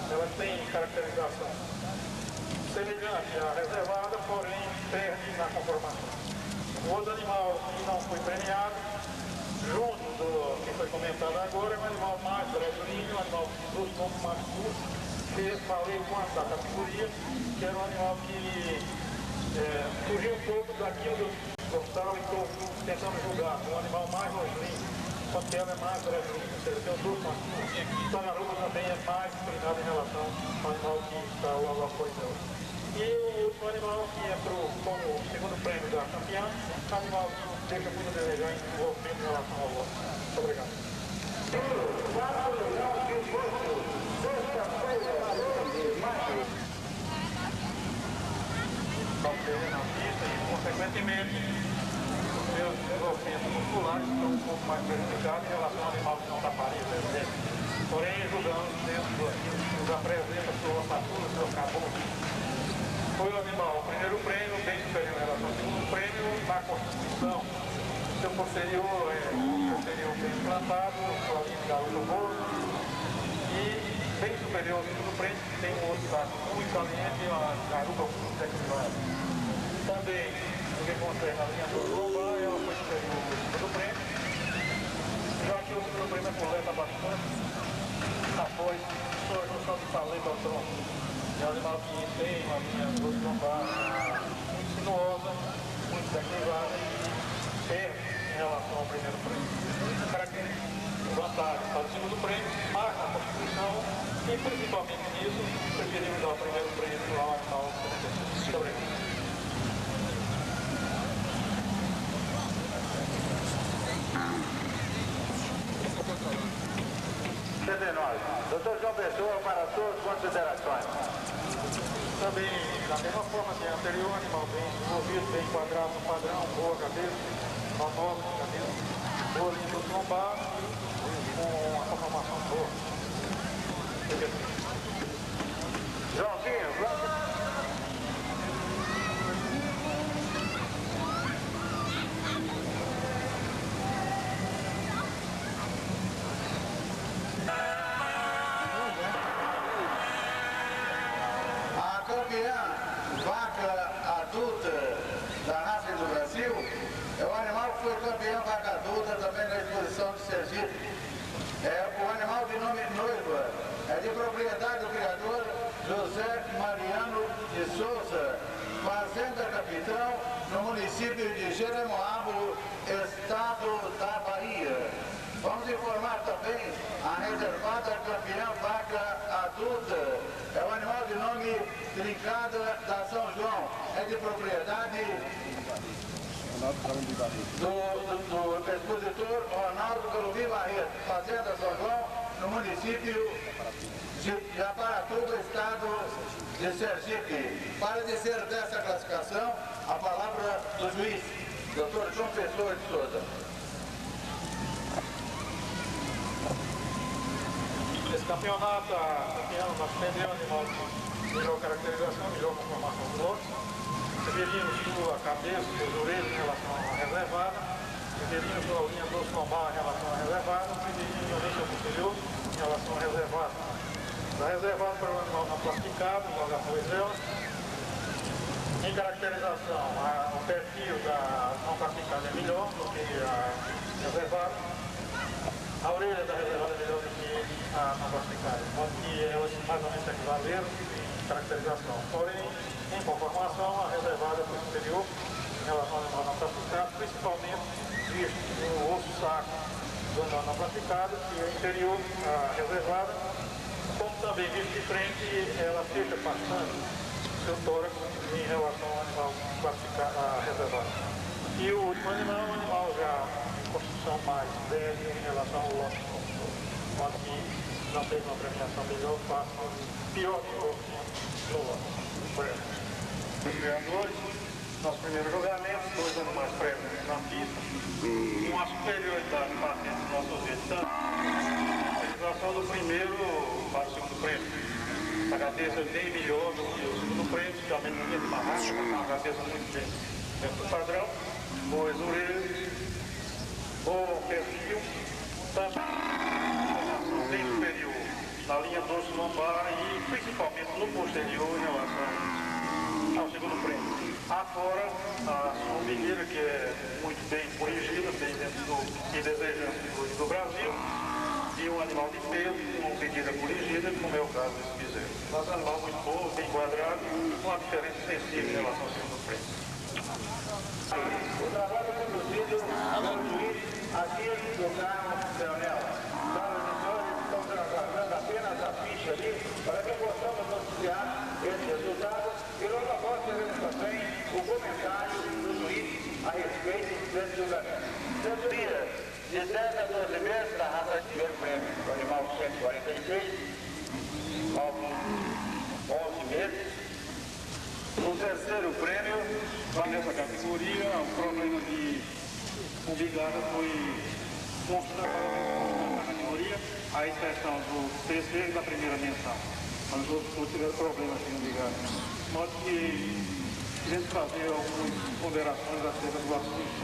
Ela tem caracterização semelhante à reservada, porém perde na conformação. O outro animal que não foi premiado, junto do que foi comentado agora, é um animal mais brevezinho, um animal dos pouco mais curto, que falei quanto da categoria, que era um animal que fugiu um pouco daquilo dorsal e estou tentando julgar um animal mais longínquo, quanto ela é mais brevezinha, ou seja, tem um dorso mais curto. Então a garupa também é mais inclinada em relação ao animal que está logo após ela. E o último animal que entrou como segundo prêmio da campeã, animal que deixa muito a desejar em desenvolvimento em relação ao lote. Muito obrigado. Na pista e, consequentemente, os meus desenvolvimentos musculares estão um pouco mais prejudicados em relação ao animal que não está parindo, por exemplo. Porém, julgando dentro da presença, sua ossatura, seu cabelo, foi o animal, o primeiro prêmio, bem superior em relação ao segundo prêmio, na constituição. Seu posterior bem implantado, com a linha de garoto bolso, e bem superior ao segundo prêmio, que tem um outro braço muito saliente, a garupa muito equilibrada. Também, no que concerne a linha do lombar, ela foi superior ao segundo prêmio, já que o segundo prêmio acoleta bastante após sua junção de talento ao tronco. É um animal que tem uma linha do lombar muito sinuosa, muito equilibrada e perde em relação ao primeiro prêmio. Característica, vantagem para o segundo prêmio, mais na constituição e principalmente nisso, preferimos dar o primeiro prêmio ao animal. Muito obrigado. Doutor João Pessoa, para suas considerações. Também, da mesma forma que a anterior, animal bem desenvolvido, bem quadrado no padrão, boa cabeça, monólogo de cabeça, boa linha do lombar e com uma conformação boa. Joãozinho, vamos. Vaca adulta da raça do Brasil é um animal que foi campeão vaca adulta também na exposição de Sergipe. É o animal de nome Noiva, é de propriedade do criador José Mariano de Souza, fazenda Capitão, no município de Jeremoabo, estado da Bahia. Vamos informar também a reservada campeã vaca adulta. É um animal de nome Trincada da São João. É de propriedade do expositor Ronaldo Columbi Barreto, fazenda São João, no município de Aparatuba, estado de Sergipe. Para dizer dessa classificação, a palavra do juiz, Dr. João Pessoa de Souza. Esse campeonato, nós tendemos animal de melhor caracterização, melhor conformação do lote. Preferimos sua cabeça, suas orelhas em relação à reservada. Preferimos sua linha do lombar em relação à reservada. Preferimos a linha posterior em relação à reservada. Da reservada para o animal não classificado, logo após ela. Em caracterização, o perfil da não classificada é melhor do que a reservada. A orelha da reservada é melhor do que a não classificada, onde elas mais ou menos equivaleram em caracterização. Porém, em conformação, a reservada foi superior em relação ao animal não classificado, principalmente visto o osso saco do animal não classificado, que é inferior à reservada, como também visto de frente, ela fecha bastante seu tórax em relação ao animal classificado, à reservada. E o último animal é um animal já construção mais velha em relação ao lote, onde não teve uma premiação melhor, passa pior do lote. Os ganhadores, nosso primeiro julgamento, 2 animais prévios na pista, uma superioridade patente dos nossos visitantes, a realização do primeiro para o segundo prêmio. A cabeça bem melhor do que o segundo prêmio, especialmente no linha de barraca, uma cabeça muito bem dentro do padrão, boas orelhas, bom perfil, também bem superior na linha dorso lombar e principalmente no posterior em relação ao segundo prêmio. Afora a sua medida, que é muito bem corrigida, bem dentro do que desejamos do Brasil, e um animal de peso com medida corrigida, como é o caso desse bezerro. Mas um animal muito bom, bem quadrado, com uma diferença sensível em relação ao segundo prêmio. O trabalho conduzido pelo juiz aqui do carro Leonel. Senhoras e senhores, estamos aguardando apenas a ficha ali para que possamos noticiar esse resultado e logo após teremos também o comentário do juiz a respeito desse julgamento. Senhorias, de 10 a 12 meses, a raça de primeiro prêmio, o animal 146, alvo 11 meses. O terceiro prêmio, nessa categoria, o problema de umbigada foi considerado na categoria, a exceção do terceiro e da primeira menção. Mas os outros tiveram problemas de umbigada. De modo que tivemos que fazer algumas ponderações acerca do assunto.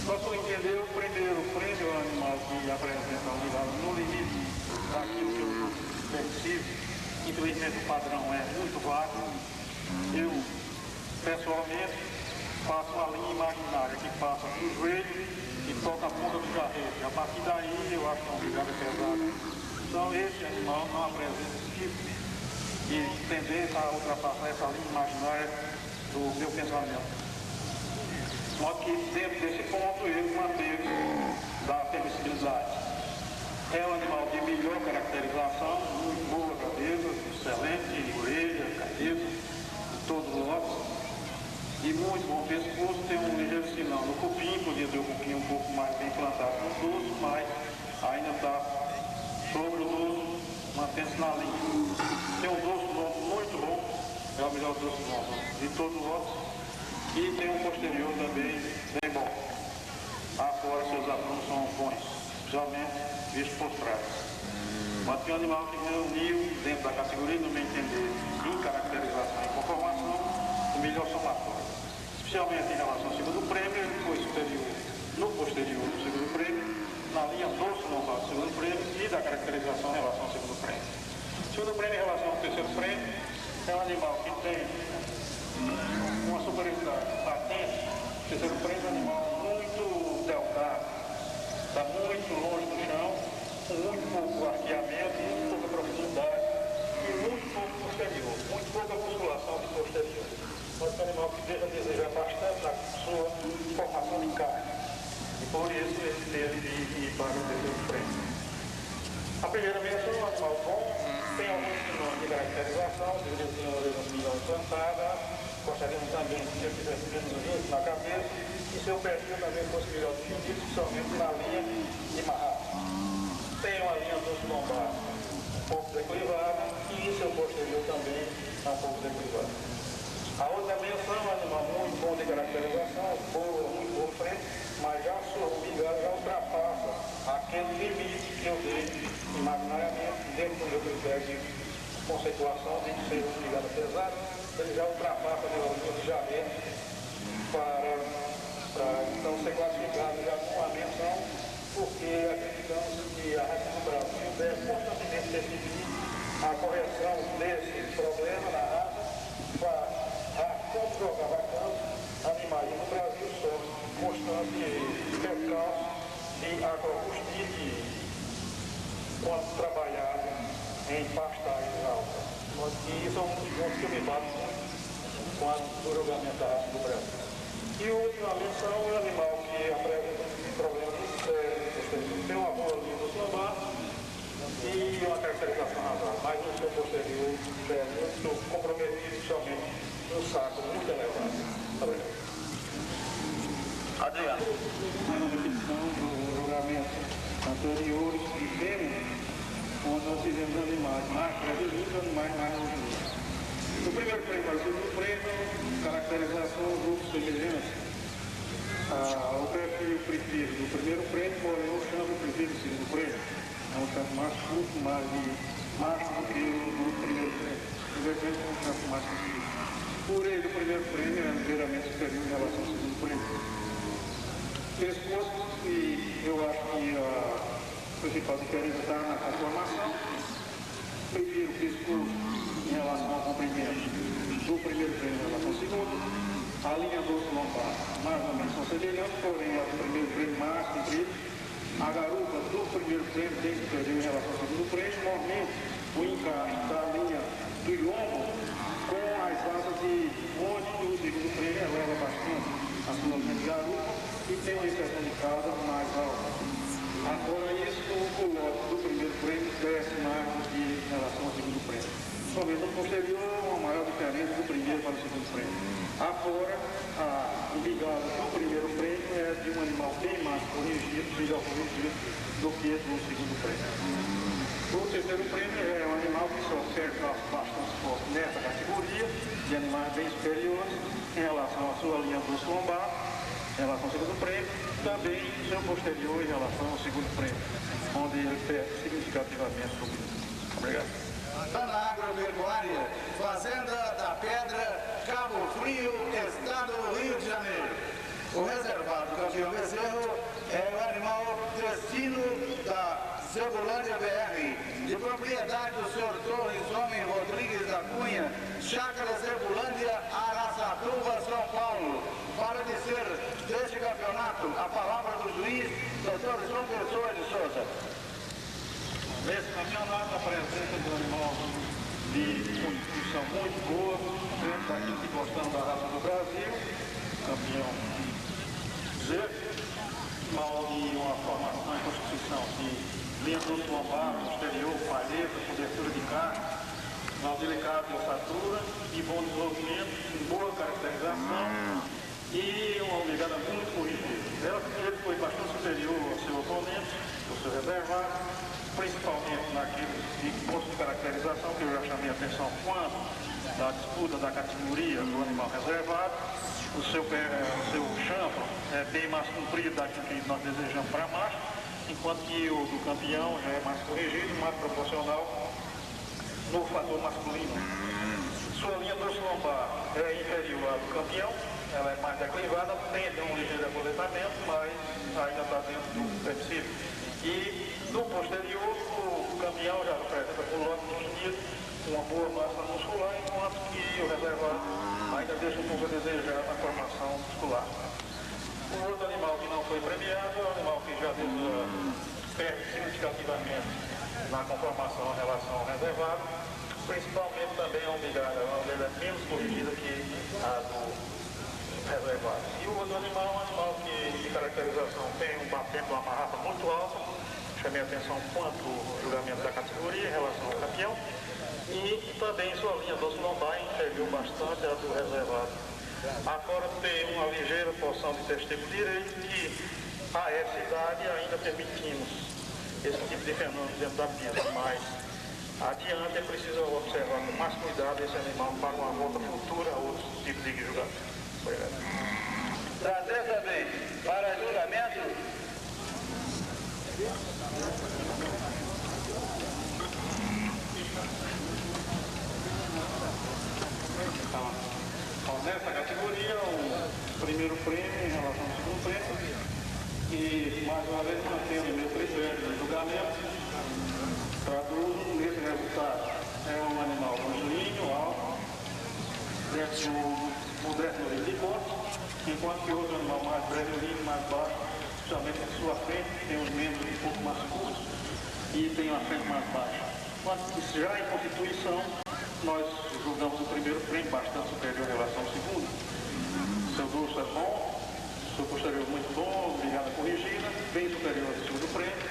Só para entender, o primeiro prêmio animal que apresenta a umbigada no limite daquilo que eu preciso. Infelizmente o padrão é muito vago. Eu, pessoalmente, faço uma linha imaginária que passa do joelho e toca a ponta do jarrete. A partir daí, eu acho que a umbigada é pesada. Então, esse animal não apresenta esse tipo de tendência a ultrapassar essa linha imaginária do meu pensamento. De modo que, dentro desse ponto, ele manteve da permissibilidade. É um animal de melhor caracterização, muito boa cabeça, excelente, orelha, cabeça, todo o lote, e muito bom pescoço, tem um ligeiro sinal no cupim, podia ter o cupim um pouco mais bem plantado no dorso, mas ainda está sobre o dorso, mantém-se na linha. Tem um dorso longo muito bom, é o melhor dorso longo de todo o lote, e tem um posterior também bem bom. Afora seus alunos são bons, especialmente visto por trás. Mas tem um animal que reuniu dentro da categoria, no meu entender, em caracterização e conformação, o melhor somatório. Especialmente em relação ao segundo prêmio, ele foi superior no posterior do segundo prêmio, na linha dorso lombar do segundo prêmio e da caracterização em relação ao segundo prêmio. O segundo prêmio em relação ao terceiro prêmio é um animal que tem uma superioridade patente. O terceiro prêmio é um animal muito delgado, está muito longe do chão, com muito pouco arqueamento, muito pouca profundidade e muito pouco posterior, muito pouca musculação de posterior. Mas é um animal que deixa a desejar bastante na sua formação de carne. E por isso ele teve de ir para o terceiro prêmio. A primeira menção é um animal bom, tem alguns sinais de caracterização, deveria ter uma orelha plantada, gostaríamos também de ter menos limpo na cabeça, e seu perfil também fosse melhor definido, somente na linha de marrado. Tem uma linha dos lombar um pouco declivada e seu posterior também é um pouco declivado. A outra menção é um animal muito bom de caracterização, muito boa frente, mas já a sua umbigada já ultrapassa aquele limite que eu dei imaginariamente dentro do meu critério de conceituação de ser umbigada pesada, ele já ultrapassa a linha de jarrete para então ser classificado já com a menção, porque acreditamos que a raça do Brasil deve constantemente perseguir a correção desse problema na raça para a comprovar animais no Brasil sofrem constante percalço de agrocustite quando trabalhado em pastagens altas. E isso é um dos pontos que eu me bato quando o julgamento da raça do Brasil. E a última menção é um animal que apresenta problemas muito sérios, tem uma boa linha do lombar e uma caracterização razoável, mas no seu posterior é muito comprometido, somente no saco muito elevado. Obrigado. Adriano. Uma repetição do julgamento anterior de fêmea, onde nós fizemos animais mais prediletos e animais mais nojentos. O primeiro prêmio para o segundo prêmio, caracterização do grupo semelhante. O perfil prefiro do primeiro prêmio, porém o chão prefiro do segundo prêmio. É um campo mais curto, mais macho do que o do primeiro prêmio. O primeiro prêmio é um campo mais curto. Por ele, o primeiro prêmio é ligeiramente superior em relação ao segundo prêmio. Pescoço, e eu acho que a principal diferença está na conformação. Prefiro o pescoço em relação ao comprimento do primeiro prêmio em relação ao segundo. A linha dorso lombar, mais ou menos são semelhantes, porém a do primeiro prêmio mais comprido. A garupa do primeiro prêmio tem superior em relação ao segundo prêmio. Normalmente, o encaixe da linha do lombo com as asas de onde o segundo prêmio eleva bastante a a sua linha de garupa e tem uma inserção de cauda mais alta. Agora isso, o lote do primeiro prêmio desce mais do que em relação ao segundo prêmio. Somente no posterior, uma maior diferença do primeiro para o segundo prêmio. Afora, o bigado do primeiro prêmio é de um animal bem mais corrigido, melhor corrigido do que do segundo prêmio. O terceiro prêmio é um animal que só serve bastante forte nessa categoria, de animais bem superiores, em relação à sua linha do lombar, em relação ao segundo prêmio, também seu posterior em relação ao segundo prêmio, onde ele perde significativamente do prêmio. Obrigado. Na Agropecuária, Fazenda da Pedra, Cabo Frio, Estado do Rio de Janeiro. O reservado campeão bezerro é o animal destino da Zebulândia BR, de propriedade do senhor Torres Homem Rodrigues da Cunha, Chácara Zebulândia, Araçatuba, São Paulo. Para dizer deste campeonato, a palavra do juiz, doutor João Pessoa de Souza. Esse campeonato apresenta um animal de constituição muito boa, dentro daquilo que gostamos da raça do Brasil, campeão mal de uma formação em constituição de linha do lombar, posterior, palheta, cobertura de carne, mal delicado de ossatura, de bom desenvolvimento, com boa caracterização e uma obrigada muito corrigida. Ele foi bastante superior ao seu oponente, ao seu reservado, principalmente naquele ponto de caracterização que eu já chamei a atenção quanto da disputa da categoria do animal reservado. O seu chanfro é bem mais comprido daquilo que nós desejamos para macho, enquanto que o do campeão já é mais corrigido, mais proporcional no fator masculino. Sua linha dorso-lombar é inferior à do campeão, ela é mais declivada, tem um ligeiro aposentamento, mas ainda está dentro do permissível. E no posterior, o campeão já apresenta por lote definido, uma boa massa muscular, enquanto que o reservado ainda deixa um pouco a desejar na formação muscular. O outro animal que não foi premiado é um animal que já perde significativamente na conformação em relação ao reservado, principalmente também a umbigada, onde ela é menos corrigida que a do reservado. E o outro animal é um animal que de caracterização tem um batente, uma raça muito alta, chamei a atenção quanto o julgamento da categoria em relação ao campeão, e também sua linha dorso-lombar inferior bastante à do reservado. Agora tem uma ligeira porção de testículo direito que a essa idade ainda permitimos esse tipo de fenômeno dentro da pista, mas adiante é preciso observar com mais cuidado esse animal para uma volta futura a outros tipos de julgamento. Obrigado. Trazer também para julgamento nessa categoria, o primeiro prêmio em relação ao segundo prêmio, e mais uma vez mantendo o meu critério de julgamento, traduzo nesse resultado. É um animal longelinho, alto, dentro do moderno de corte, enquanto que outro animal mais brevelinho, mais baixo, justamente em sua frente, tem os membros um pouco mais curtos e tem uma frente mais baixa. Enquanto que já em constituição, nós julgamos o primeiro prêmio bastante superior em relação ao segundo. Seu dorso é bom, seu posterior muito bom, brigada corrigida, bem superior ao segundo prêmio.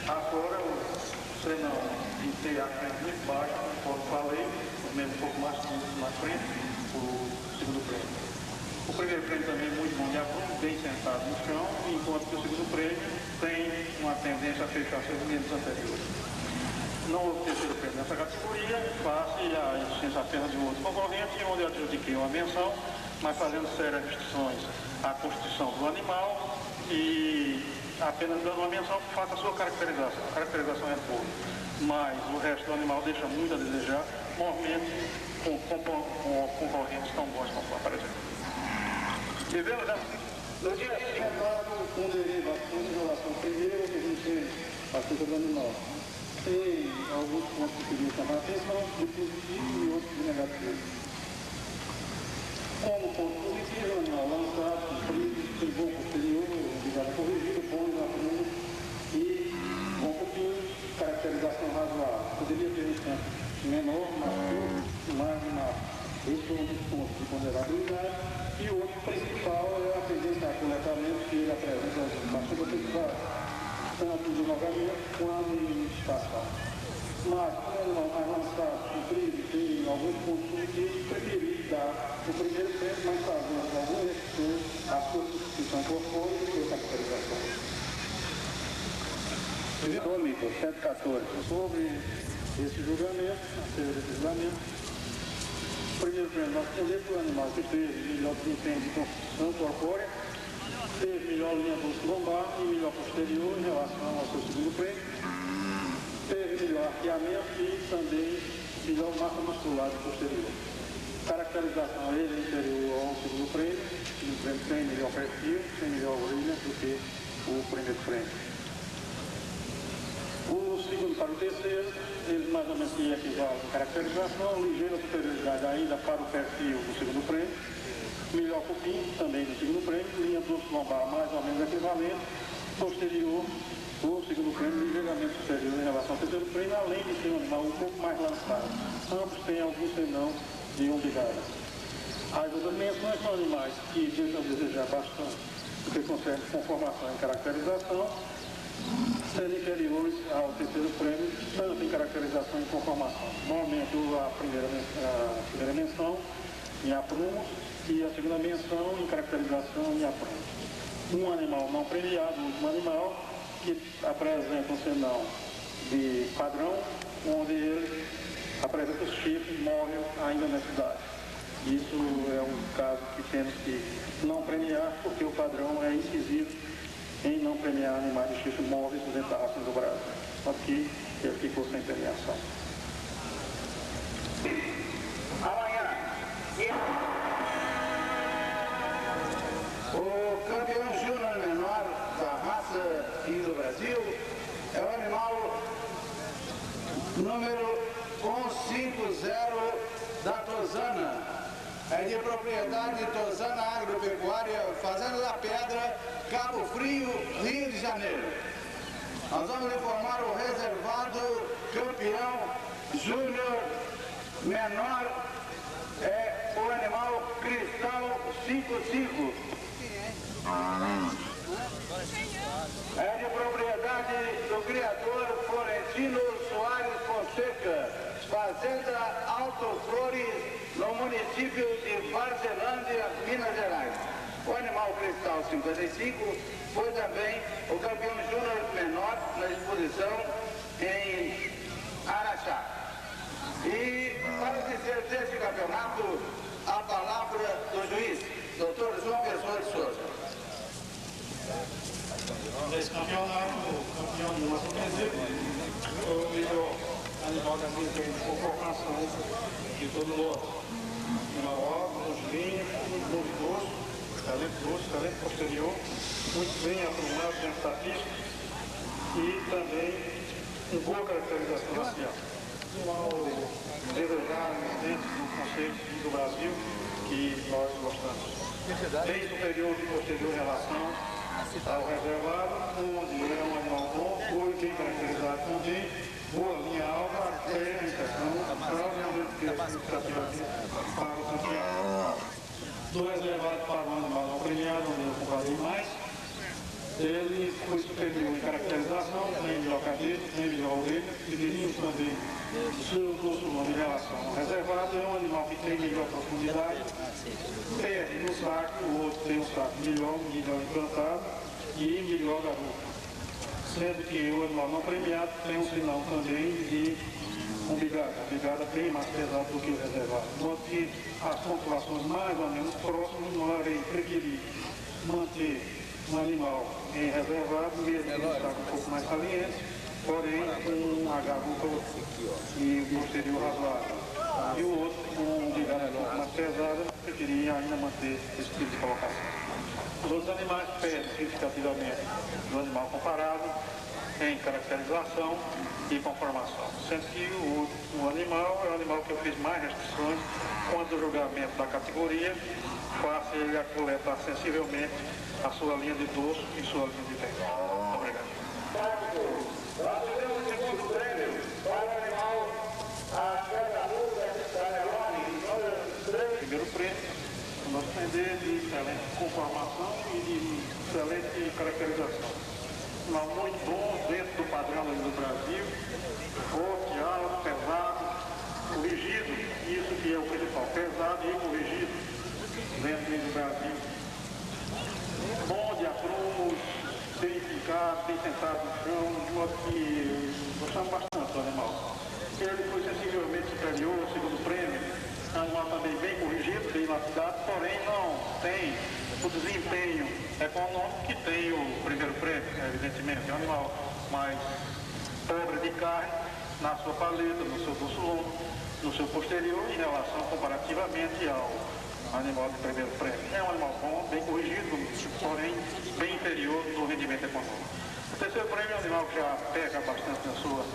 Agora, você não ter a frente muito baixa, como falei, os membros um pouco mais curtos na frente, o segundo prêmio. O primeiro prêmio também é muito bom de apoio, bem sentado no chão, enquanto que o segundo prêmio tem uma tendência a fechar seus membros anteriores. Não houve terceiro prêmio nessa categoria, face à existência apenas de um outro concorrente, onde eu adjudiquei uma menção, mas fazendo sérias restrições à constituição do animal e apenas dando uma menção que faça a sua caracterização. A caracterização é boa, mas o resto do animal deixa muito a desejar, normalmente com concorrentes tão bons como aparecem. Tivemos no dia seguinte ponderei bastante em relação ao primeiro, que a gente a coisa do animal. Tem alguns pontos que eu queria chamar a atenção, de positivo e outros de negativo. Como ponto positivo, o animal lançado, comprido, tem bom posterior, ligado corrigido, bom na frente e bom pouquinho, caracterização razoável. Poderia ter um tempo menor, mais curto, mais na. Esse um dos pontos de ponderabilidade, e o outro principal é a tendência a coletamento que ele apresenta bastante oportunidade, tanto de alongamento quanto em espaçal. Mas, como ele não mais lançado, comprido, tem alguns pontos que preferi dar o primeiro tempo, mas fazendo algumas restrições à sua substituição por fora e sua capitalização. Amigo 114. Sobre esse julgamento, o primeiro prêmio nós escolhemos o animal que teve melhor desempenho de construção corpórea, teve melhor linha do lombar e melhor posterior em relação ao seu segundo prêmio, teve melhor arqueamento e também melhor massa muscular posterior. Caracterização ele é inferior ao segundo prêmio, o prêmio tem melhor perfil, tem melhor orelha do que o primeiro prêmio. O segundo para o terceiro, eles mais ou menos se equivalem em caracterização, ligeira superioridade ainda para o perfil do segundo prêmio, melhor cupim também do segundo prêmio, linha do lombar mais ou menos equivalente, posterior o segundo prêmio ligeiramente superior em relação ao terceiro prêmio, além de ser um animal um pouco mais lançado. Ambos têm algum senão de umbigada. As outras menções são animais que deixam a desejar bastante, porque concerne conformação e caracterização, sendo inferiores ao terceiro prêmio, tanto em caracterização e conformação. Normalmente a primeira menção em aprumos e a segunda menção em caracterização em aprumos. Um animal não premiado, o último animal, que apresenta um sinal de padrão, onde ele apresenta os chifres móveis ainda na cidade. Isso é um caso que temos que não premiar, porque o padrão é incisivo em não premiar animais de chifre móveis dentro da raça do Brasil. Aqui ele ficou sem premiação. Amanhã, o campeão júnior menor da raça do Brasil é o animal número 150 da Tosana. É de propriedade de Tosana Agropecuária, Fazenda da Pedra, Cabo Frio, Rio de Janeiro. Nós vamos informar o reservado campeão júnior menor, é o animal Cristal 55. É de propriedade do criador Florentino Soares Fonseca, Fazenda Alto Flores, no município de Varzelândia, Minas Gerais. O animal Cristal 55 foi também o campeão júnior menor na exposição em Araxá. E para dizer desse campeonato, a palavra do juiz, Dr. João Pessoa de Souza. Nesse campeonato, o campeão de nosso presídio foi o melhor animal da desempenho de conformação de todo o lote. Uma obra, uns vinhos, muito doce, talento posterior, muito bem aprumado dentro da pista e também com boa caracterização racial. Desejado dentro do conceito do Brasil que nós gostamos. Bem superior e posterior em relação ao reservado, onde é um animal bom, foi bem caracterizado também, boa linha alta, até a inserção, provavelmente que para o campeão. Do reservado para o animal não premiado, onde eu comparei mais, ele foi superior em caracterização, tem melhor cabeça, tem melhor orelha, e diríamos também seu grosso nome em relação ao reservado, é um animal que tem melhor profundidade, perde no saco, o outro tem um saco melhor implantado e melhor garupa. Sendo que o animal não premiado tem um sinal também de umbigada bem mais pesada do que o reservado. Enquanto que as pontuações mais ou menos próximas, nós preferir manter um animal em reservado, mesmo que ele saco um pouco mais saliente, porém com uma garupa e o posterior razoável. E o outro, com umbigada um pouco mais pesada, preferia ainda manter esse tipo de colocação. Os outros animais perdem significativamente do animal comparado em caracterização e conformação. Sendo que o animal é o animal que eu fiz mais restrições quanto ao julgamento da categoria, faça ele a coletar sensivelmente a sua linha de dorso e sua linha de pé. Obrigado. Nós tivemos o segundo prêmio para o animal a Catarruga Canelone, número 3. primeiro prêmio, no nosso entender, de excelente conformação e de excelente caracterização. Um animal muito bom dentro do padrão do Brasil, forte, alto, pesado, corrigido, isso que é o principal, pesado e corrigido dentro do Brasil. Bom de aprumo, bem picado, bem sentado no chão, de modo que gostamos bastante do animal. Ele foi sensivelmente superior ao segundo prêmio, animal também bem corrigido, bem lapidado, porém não tem o desempenho econômico que tem o primeiro prêmio, evidentemente. É um animal mais pobre de carne na sua paleta, no seu dorso longo, no seu posterior, em relação comparativamente ao animal de primeiro prêmio. É um animal bom, bem corrigido, porém bem inferior no rendimento econômico. O terceiro prêmio é um animal que já pega bastante na sua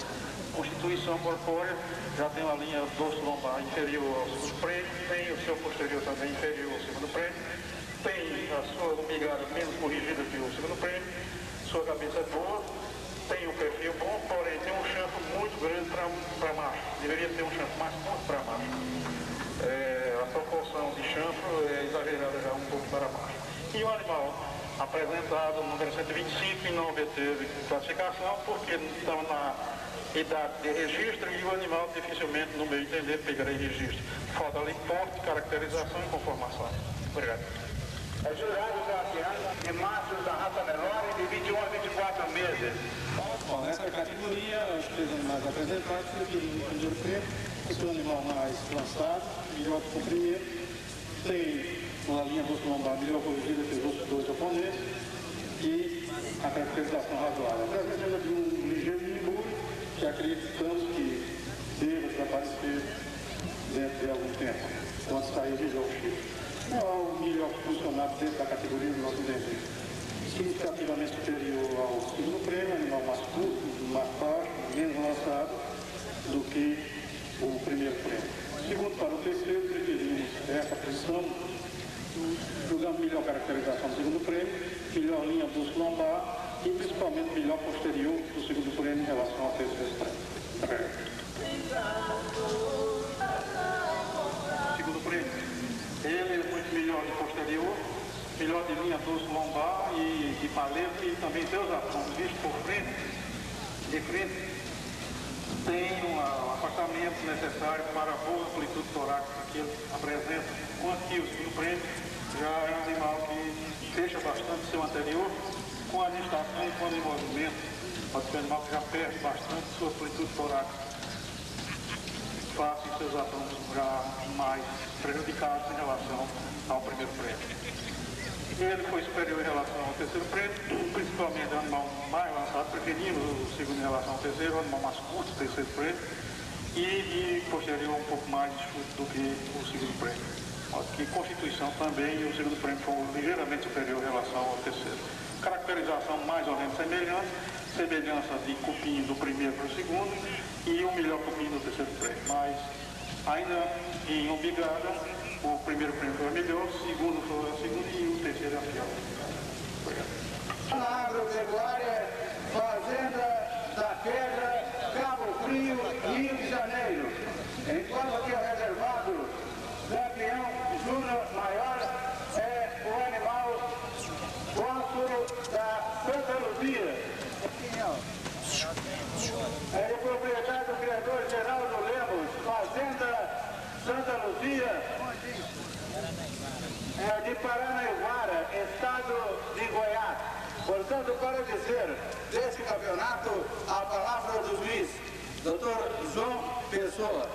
constituição corpórea, já tem uma linha dorso lombar inferior ao segundo prêmio, tem o seu posterior também inferior ao segundo prêmio, tem a sua lumbigada menos corrigida que o segundo prêmio, sua cabeça é boa, tem um perfil bom, porém tem um chanfro muito grande para macho, deveria ter um chanfro mais curto para macho. A proporção de chanfro é exagerada já um pouco para macho. E o animal apresentado no número 125 e não obteve classificação porque estava na idade de registro e o animal dificilmente, no meu entender, pegará registro. Falta ali porte, caracterização e conformação. Obrigado. É jurado campeão de machos da raça menor de 21 a 24 meses. Bom, nessa categoria, os três animais apresentados, eu queria o primeiro prêmio, esse é o animal mais lançado, melhor que o primeiro, tem uma linha dorso lombar melhor corrigida que os outros dois oponentes e a caracterização razoável. A presença de um ligeiro mimuro, que acreditamos que deva desaparecer dentro de algum tempo, quando sair de jogo chifre. Não há o melhor funcionário dentro da categoria do nosso entender. Significativamente superior ao segundo prêmio, animal mais curto, mais baixo, menos lançado do que o primeiro prêmio. Segundo para o terceiro, preferimos essa posição, julgamos melhor caracterização do segundo prêmio, melhor linha dorso lombar e principalmente melhor posterior do segundo prêmio em relação ao terceiro prêmio. Segundo prêmio. Ele é muito melhor de posterior, melhor de linha dorso lombar e de paleta e também seus apontamentos vistos por frente, de frente, tem um afastamento necessário para a boa amplitude torácica que ele apresenta, enquanto que o segundo prêmio já é um animal que fecha bastante seu anterior com a gestação e quando em movimento, pode ser um animal que já perde bastante sua amplitude torácica. Face seus apontamentos já mais prejudicados em relação ao primeiro prêmio. Ele foi superior em relação ao terceiro prêmio, principalmente o animal mais lançado, preferimos o segundo em relação ao terceiro, o animal mais curto do terceiro prêmio, e posterior um pouco mais enxuto do que o segundo prêmio. Que constituição também, o segundo prêmio foi ligeiramente superior em relação ao terceiro. Caracterização mais ou menos semelhante, semelhança de cupim do primeiro para o segundo e o melhor cupim do terceiro prêmio, mas ainda em umbigada, o primeiro prêmio foi melhor, o segundo foi o segundo e o terceiro é a pior. Obrigado. Na agropecuária, Fazenda da Pedra, Cabo Frio, Rio de Janeiro. Enquanto aqui é reservado, campeão júnior maior é o animal Fósforo da Santa Luzia. É de propriedade do criador Geraldo Lemos, Fazenda Santa Luzia, de Paranaiguara, estado de Goiás. Portanto, para dizer desse campeonato, a palavra do juiz, Dr. João Pessoa.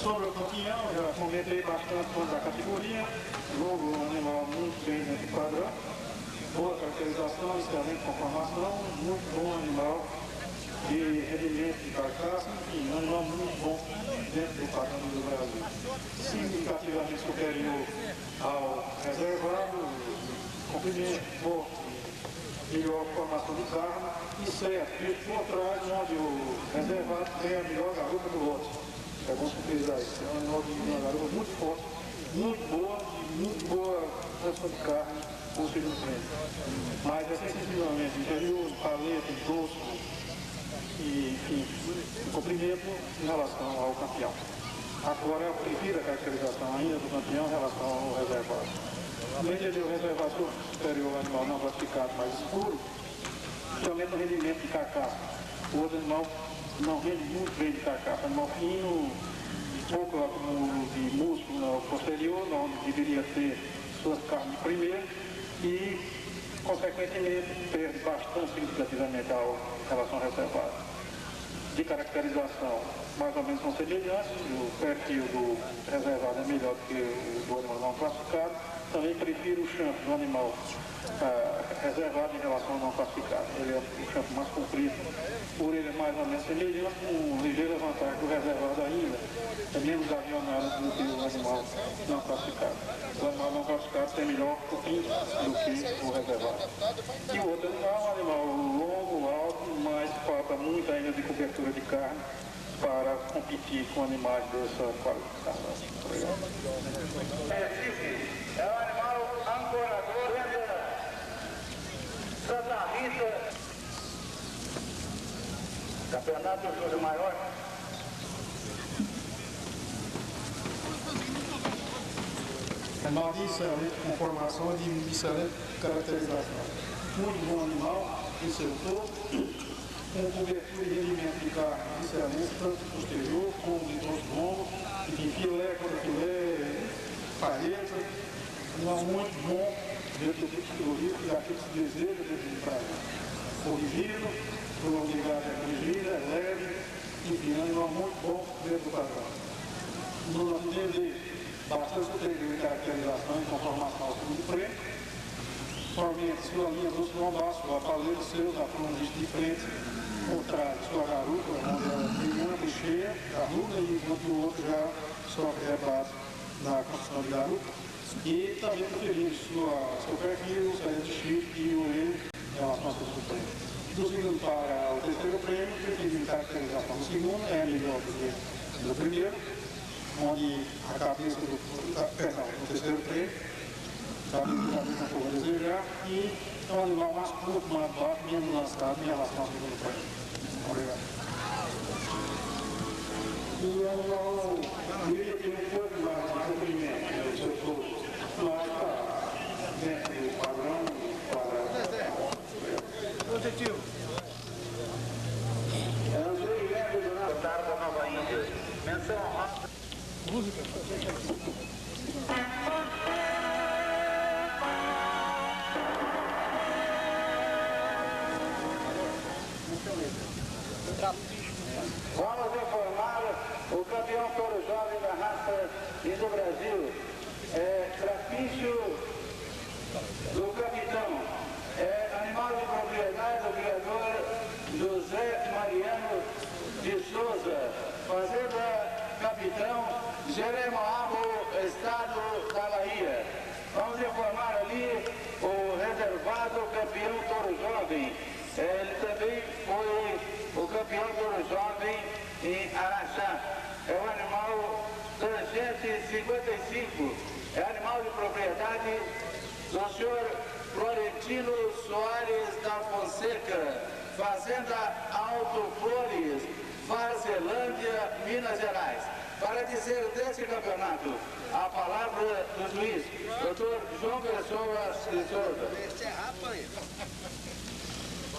Sobre o campeão, já comentei bastante sobre a categoria, logo um animal muito bem dentro do padrão, boa caracterização, excelente conformação, muito bom animal de rendimento de carcaça, enfim, um animal muito bom dentro do padrão do Brasil. Significativamente superior ao reservado, comprimento, forte, melhor formação de carne e certo, e por trás onde o reservado tem a melhor garupa do lote. É bom utilizar isso. É um animal de uma garupa muito forte, muito boa força de carne com o segundo prêmio. Mas é sensivelmente inferior, paleta, dorso e, enfim, o comprimento em relação ao campeão. Agora eu prefiro a caracterização ainda do campeão em relação ao reservado. Além de o reservado superior ao animal não classificado mais escuro, principalmente no rendimento de carcaça. O outro animal não rende muito bem de carcaça, animal fino, pouco acúmulo de músculo no posterior, onde deveria ter suas carnes de primeiro e, consequentemente, perde bastante significativamente em relação ao reservado. De caracterização, mais ou menos são semelhantes, o perfil do reservado é melhor do que o do animal não classificado. Também prefiro o champo do animal reservado em relação ao não classificado. Ele é o champo mais comprido, por ele é mais ou menos semelhante, com ligeira vantagem do reservado ainda. É menos avionado do que o animal não classificado. O animal não classificado tem melhor cupim do que o reservado. E o outro animal é um animal longo, alto, mas falta muito ainda de cobertura de carne para competir com animais dessa qualificação. É um animal ancorador, Santa Rita, Campeonato Júnior Maior. Animal de excelente conformação e de excelente caracterização. Muito bom animal em seu todo, com cobertura e rendimento de carne excelente, tanto posterior como de dois longos, de filé, palheta, animal muito bom dentro do psicologia, que aquilo se deseja dentro do praia. Corrigido, prolongado é corrigido, é leve, enfim, é um animal muito bom dentro do padrão. No nosso entender, bastante superior em caracterização e conformação ao fundo de frente, somente sua linha dos lombaços, o apaleiro seu, da coluna de frente, por trás sua garupa, onde ela tem uma cheia, garupa, e enquanto o outro já sofre rebate na construção de garupa. E também preferimos seu perfil, saída de chifre e orelha em relação ao fundo de frente. Do segundo para o terceiro prêmio, preferimos caracterização do segundo, é melhor do que do primeiro, onde a cabeça do terceiro prêmio, a cabeça um pouco a desejar, e é um animal mais curto, mais baixo, menos lançado em relação ao segundo prêmio. Obrigado. E o animal deveria ter um pouco mais de comprimento no seu corpo, mas está dentro do padrão para... Objetivo. É o Guilherme do Natal da Nova Índia. Menção honrosa. Música. Vamos informar o campeão touro jovem da raça e do Brasil. Trapício do capitão. Animal de propriedade do criador José Mariano de Souza. Fazenda Capitão, Jeremoabo, Estado da Bahia. Vamos informar ali o reservado campeão touro jovem. Ele também foi o campeão touro jovem em Araxá. É um animal tangente 55. É animal de propriedade do senhor Florentino Soares da Fonseca. Fazenda Alto Flores, Varzelândia, Minas Gerais. Para dizer desse campeonato, a palavra do juiz, Dr. João Pessoa de Souza.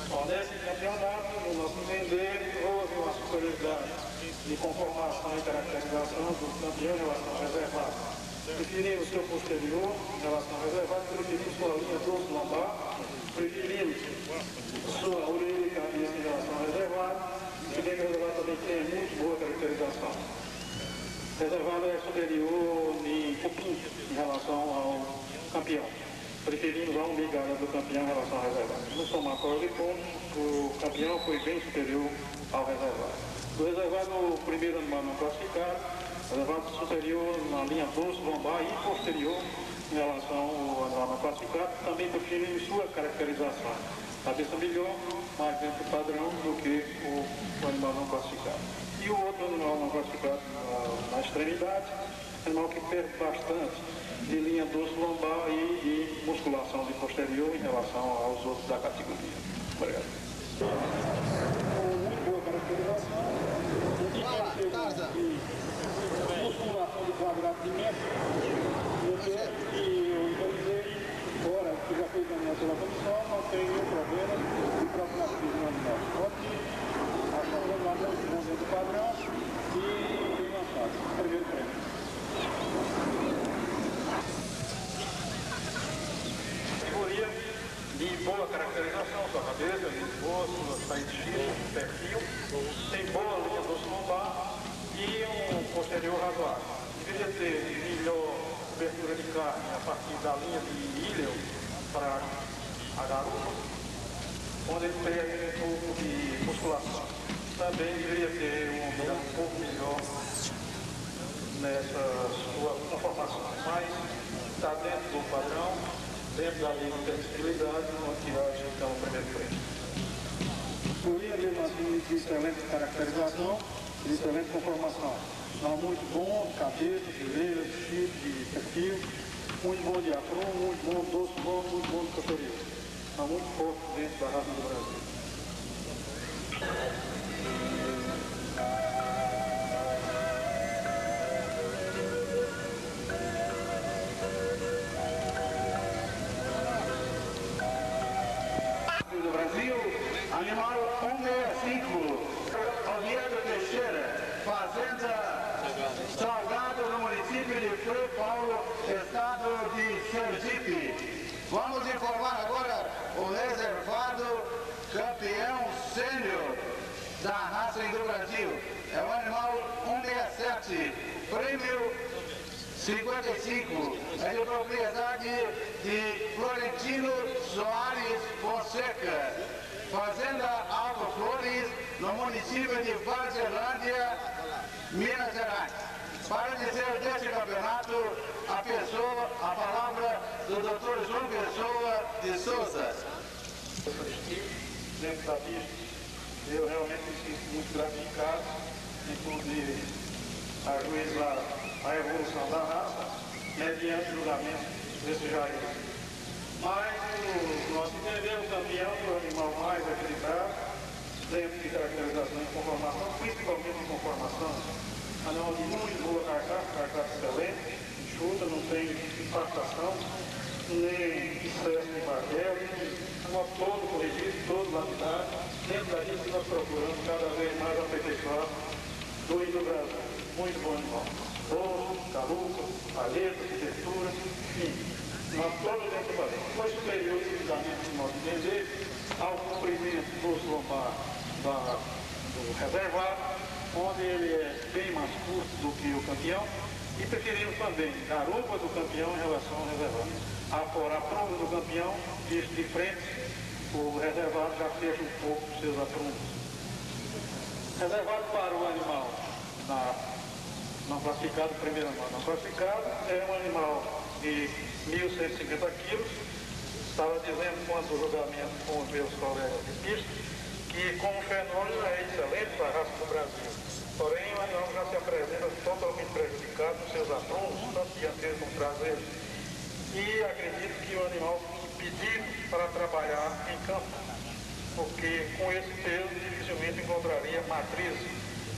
Bom, nesse campeonato, no nosso entender, houve uma superioridade de conformação e caracterização do campeão em relação ao reservado. Preferimos seu posterior em relação ao reservado, preferimos sua linha doce lombar, preferimos sua orelha e cabeça em relação ao reservado, e bem que o reservado também tem muito boa caracterização. O reservado é superior em cupim em relação ao campeão. Preferimos a umigada do campeão em relação ao reservado. No somatório de pontos, o campeão foi bem superior ao reservado. O reservado, o primeiro animal não classificado, reservado superior na linha doce, lombar e posterior em relação ao animal não classificado, também preferimos sua caracterização. Cabeça melhor, mais dentro do padrão do que o animal não classificado. E o outro animal não classificado na extremidade, animal que perde bastante de linha doce lombar e musculação de posterior em relação aos outros da categoria. Obrigado. Muito boa caracterização. carne a partir da linha de Ilhéu para a garupa, onde ele perde um pouco de musculação. Também deveria ter um umbigo um pouco melhor nessa sua conformação, mas está dentro do padrão, dentro da linha de flexibilidade, uma tiragem então primeiro frente. Escolhi mesmo assim de excelente caracterização e de excelente conformação. Está muito bom, cabeça, fileira, chifre, de perfil, muito bom de apron, muito bom de doce bom, muito bom de cantoria. Está muito forte dentro da raça do Brasil. Do Brasil, animal 165, Oviedo Teixeira, fazenda Salgado, no município de Frei Paulo, estado de Sergipe. Vamos informar agora o reservado campeão sênior da raça do Brasil. É o animal 167, prêmio 55, é de propriedade de Florentino Soares Fonseca, fazenda Alto Flores, no município de Varzelândia, Minas Gerais. Para dizer deste campeonato, a palavra do Dr. João Pessoa de Souza. Dentro da pista, eu realmente me sinto muito gratificado em poder ajuizar a evolução da raça mediante julgamento desse Jair. Mas nós entendemos o campeão do animal mais equilibrado, dentro de caracterização e conformação, principalmente em conformação. Animal de muito boa carcaça excelente, enxuta, não tem impactação, nem excesso de barbeiro, animal todo corrigido, todo lapidado. Dentro da lista nós procuramos cada vez mais aperfeiçoar do Rio do Brasil. Muito bom animal. Osso, caruca, paleta, arquitetura, enfim, nós todos dentro do Brasil. Foi superior fisicamente, no modo de entender, ao comprimento do osso lombar do reservado, onde ele é bem mais curto do que o campeão, e preferimos também a garupa do campeão em relação ao reservado. Afora a prova do campeão, visto de frente, o reservado já fecha um pouco os seus aprumos. Reservado para o animal não classificado, primeiro animal não classificado, é um animal de 1.150 quilos. Estava dizendo quanto o julgamento com os meus colegas de pista, que como fenômeno é excelente para a raça do Brasil. Porém, o animal já se apresenta totalmente prejudicado nos seus aprumos, tanto dianteiros como traseiros. E acredito que o animal pedido para trabalhar em campo, porque com esse peso dificilmente encontraria matriz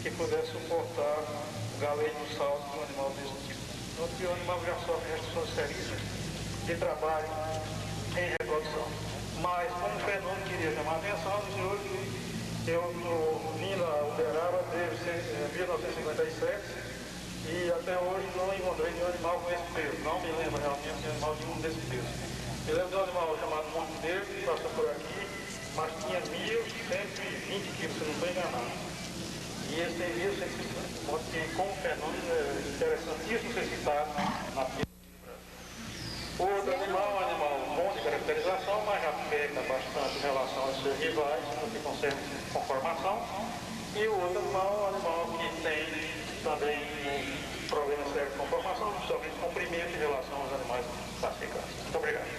que pudesse suportar o galeio do salto de um animal desse tipo. Então, o animal já sofre restrições seríssimas de trabalho em reprodução. Mas, como fenômeno, queria chamar a atenção dos senhores que eu vim na Uberaba desde 1957 e até hoje não encontrei nenhum animal com esse peso. Não me lembro realmente de animal nenhum desse peso. Me lembro de um animal chamado Monte Negro, que passou por aqui, mas tinha 1.120 quilos, se não estou enganado. E esse tem 1.150, porque como fenômeno é interessantíssimo ser citado na pista. Outro animal é um animal bom de caracterização, mas já peca bastante em relação aos seus rivais, no que concerne conformação. E o outro animal é um animal que tem também um problema sério de conformação, principalmente comprimento em relação aos animais classificados. Muito obrigado.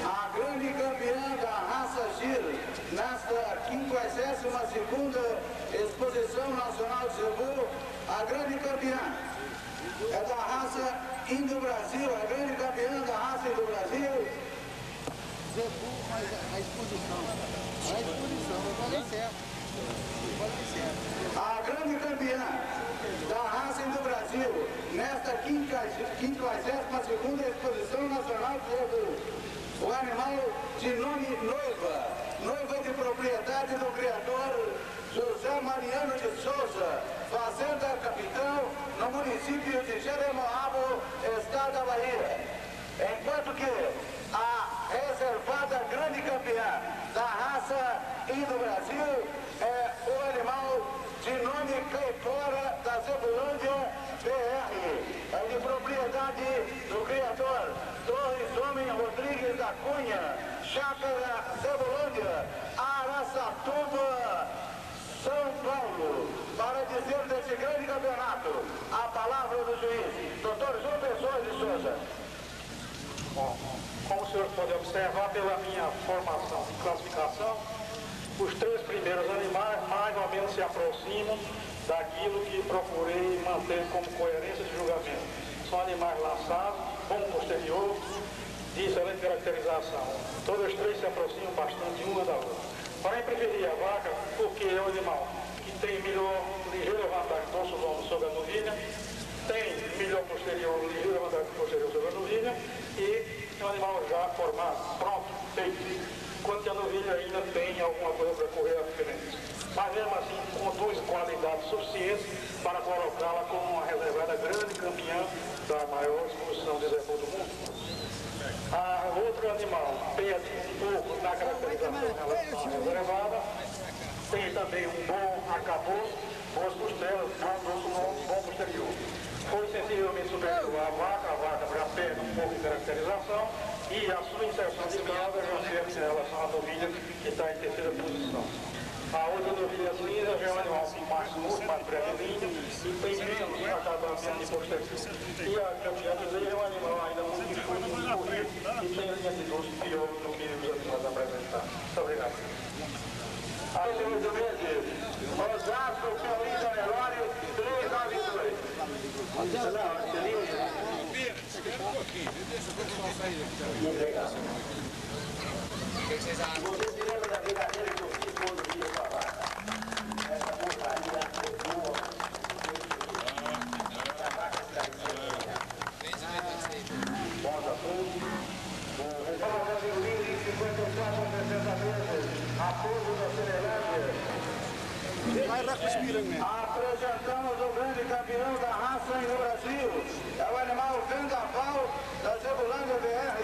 A grande campeã da raça Giro, nesta 52ª Exposição Nacional de Zebu, a grande campeã é da raça Indo-Brasil, a grande campeã da raça Indo-Brasil. Zebu, a exposição, não vai dar certo. A grande campeã da raça Indo-Brasil, nesta 52ª Exposição Nacional de Zebu, o animal de nome noiva de propriedade do criador José Mariano de Souza, fazenda Capitão, no município de Jeremoabo, estado da Bahia. Enquanto que a reservada grande campeã da raça Indo-Brasil é o animal Ginone Caipora da Zebulândia BR. É de propriedade do criador Torres Homem Rodrigues da Cunha, Chácara Zebulândia, Araçatuba, São Paulo. Para dizer desse grande campeonato, a palavra do juiz, Dr. João Pessoa de Souza. Bom, como o senhor pode observar pela minha formação de classificação, os 3 primeiros animais mais ou menos se aproximam daquilo que procurei manter como coerência de julgamento. São animais lançados, bom posterior, de excelente caracterização. Todas as 3 se aproximam bastante uma da outra. Porém, preferi a vaca porque é um animal que tem melhor, ligeira vantagem do dorso longo sobre a novilha, tem melhor posterior, ligeira vantagem posterior sobre a novilha e é um animal já formado, pronto, feito. Enquanto que a novilha ainda tem alguma coisa para correr a diferença. Mas mesmo assim, conduz qualidades suficientes para colocá-la como uma reservada grande campeã da maior exposição de zebu do mundo. Outro animal perde um pouco na caracterização em relação à reservada, tem também um bom arcabouço, boas costelas, bom dorso longo, bom posterior. Foi sensivelmente superior à vaca já perde um pouco de caracterização e a sua inserção de cauda já serve em relação à novilha que está em terceira posição. A outra novilha cinza já é um animal muito mais brevelinho e tem menos acabamento de posterior. E a campeã é um animal ainda muito enxuto, muito corrido e tem linha de dorso pior do que os animais apresentados. Muito obrigado. Aí, senhores do Mendes, Osasco, Paulinho Melhore, 392. Você se lembra da brincadeira que eu fiz quando dia com a vaca? Essa porcaria boa. A vaca está bons assuntos. O Paulo Livre, 54 a 60 meses. Apoio da Cinelândia. Apresentamos o grande campeão da raça no Brasil. É o animal Vendaval da Zebulândia BR.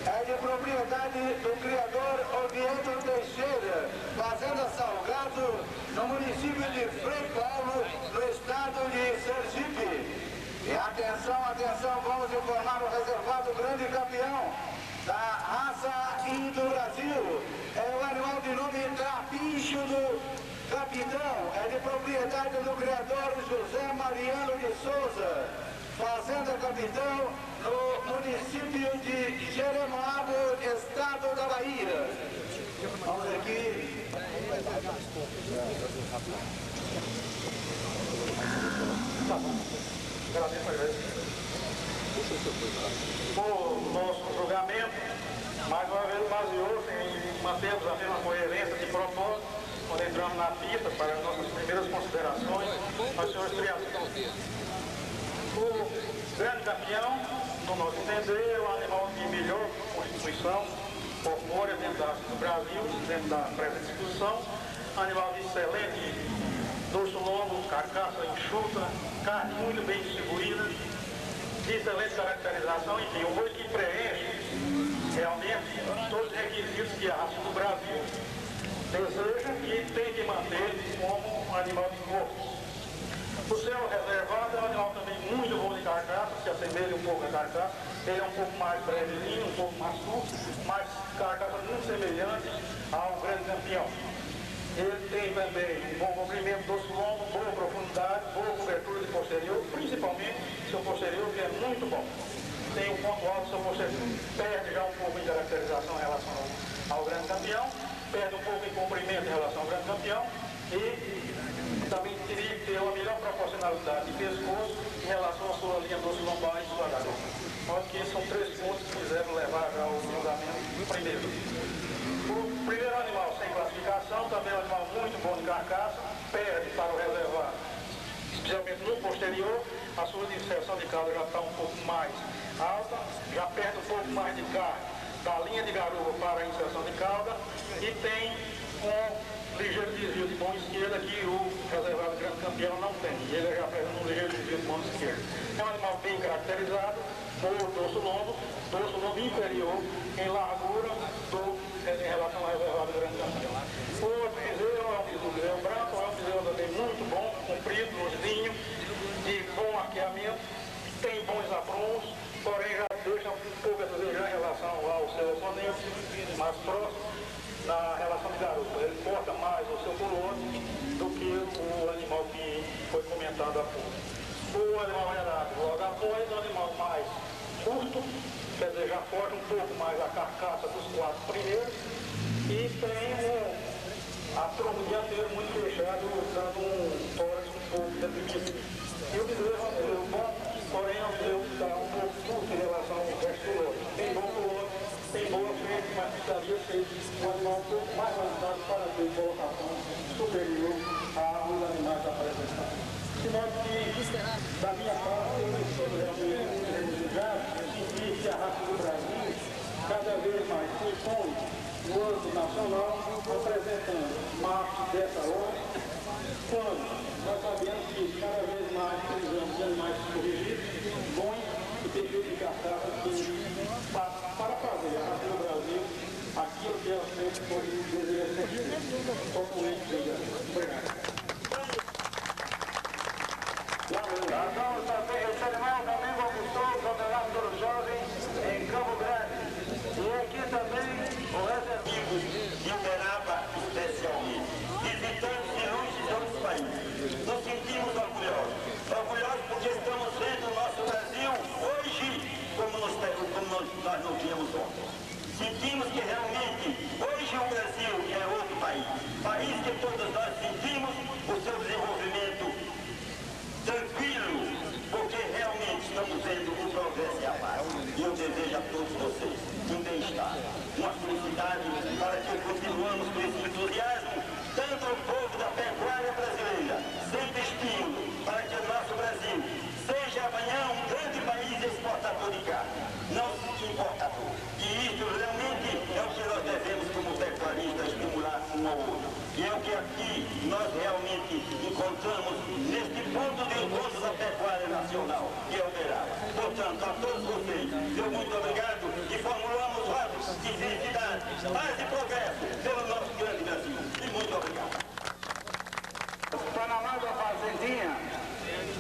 É de propriedade do criador Oviedo Teixeira, Fazenda Salgado, no município de Frei Paulo, no estado de Sergipe. E atenção, atenção, vamos informar o reservado grande campeão da raça do Brasil. É o animal de nome Trapicho do Capitão, é de propriedade do criador José Mariano de Souza, Fazenda Capitão, no município de Jeremoabo, estado da Bahia. Vamos aqui. O nosso julgamento, mais uma vez, baseou-se em mantermos a mesma coerência de propósito. Quando entramos na pista para as nossas primeiras considerações, aos senhores criadores. O grande campeão, no nosso entender, é o animal de melhor constituição corpórea dentro do Brasil, dentro da presente discussão. Animal de excelente dorso longo, carcaça enxuta, carne muito bem distribuída, de excelente caracterização, enfim, um boi que preenche realmente todos os requisitos que a raça do Brasil deseja e tem que manter como um animal de corpo. O seu reservado é um animal também muito bom de carcaça, se assemelha um pouco à carcaça. Ele é um pouco mais brevezinho, um pouco mais curto, mas carcaça muito semelhante ao grande campeão. Ele tem também um bom comprimento, dorso longo, boa profundidade, boa cobertura de posterior, principalmente seu posterior, que é muito bom. Tem um ponto alto do seu posterior. Perde já um pouco de caracterização em relação ao grande campeão, perde um pouco em comprimento em relação ao grande campeão e também teria que ter uma melhor proporcionalidade de pescoço em relação à sua linha dorso lombar e sua garganta. Acho que esses são 3 pontos que fizeram levar já ao julgamento primeiro. O primeiro animal sem classificação, também é um animal muito bom de carcaça, perde para o reservado, especialmente no posterior, a sua inserção de cauda já está um pouco mais alta, já perde um pouco mais de carne da linha de garupa para a inserção de cauda e tem um ligeiro desvio de mão esquerda que o reservado grande campeão não tem. Ele já apresenta um ligeiro desvio de mão esquerda. É um animal bem caracterizado, por dorso longo inferior em largura em relação ao reservado grande campeão. O outro bezerro é um bezerro branco, é um bezerro também muito bom, comprido, luzinho, de bom arqueamento, tem bons aprumos, porém já deixa um pouco a desejar em relação ao seu oponente mais próximo, na relação de garupa. Ele corta mais o seu coroa do que o animal que foi comentado há pouco. O animal renado logo após é um animal mais curto, quer dizer, já foge um pouco mais a carcaça dos 4 primeiros e tem a tronco dianteiro muito fechado, dando um tórax um pouco deprimido. E o bezerro é um bezerro bom, porém é um bezerro que está um pouco curto em relação ao resto do lote. Tem bom coroa, tem boa frente, mas precisaria ser um animal um pouco mais avançado para ter colocação superior aos animais apresentados. De modo que, da minha parte, eu estou realmente desejado de que a raça do Brasil cada vez mais se impõe no âmbito nacional, apresentando machos dessa ordem, quando nós sabemos que cada vez mais precisamos de animais corrigidos, bons e perfeitos de carcaça para fazer a raça do Brasil aquilo que ela sempre foi desejando. Obrigado. Esse animal também conquistou o campeonato dos jovens em Campo Grande. E aqui também o reservismo de Uberaba, especialmente, visitantes de muitos outros países. Nos sentimos orgulhosos porque estamos vendo o nosso Brasil hoje como nós não tínhamos ontem. Sentimos que realmente hoje o Brasil é outro país que todos nós sentimos o seu desenvolvimento tranquilo, porque realmente estamos vendo o progresso e a paz. E eu desejo a todos vocês um bem-estar, uma felicidade para que continuemos com esse entusiasmo, tanto o povo da pecuária brasileira, sempre estímulo para que o nosso Brasil seja amanhã um grande país exportador de carne, não importador. E isso realmente é o que nós devemos como pecuaristas estimular um ao outro. E é o que aqui nós realmente encontramos neste ponto de encontro da pecuária nacional, que é o Uberaba. Portanto, a todos vocês, meu muito obrigado e formulamos votos de felicidade, paz e progresso pelo nosso grande Brasil. E muito obrigado. Panamá da Fazendinha,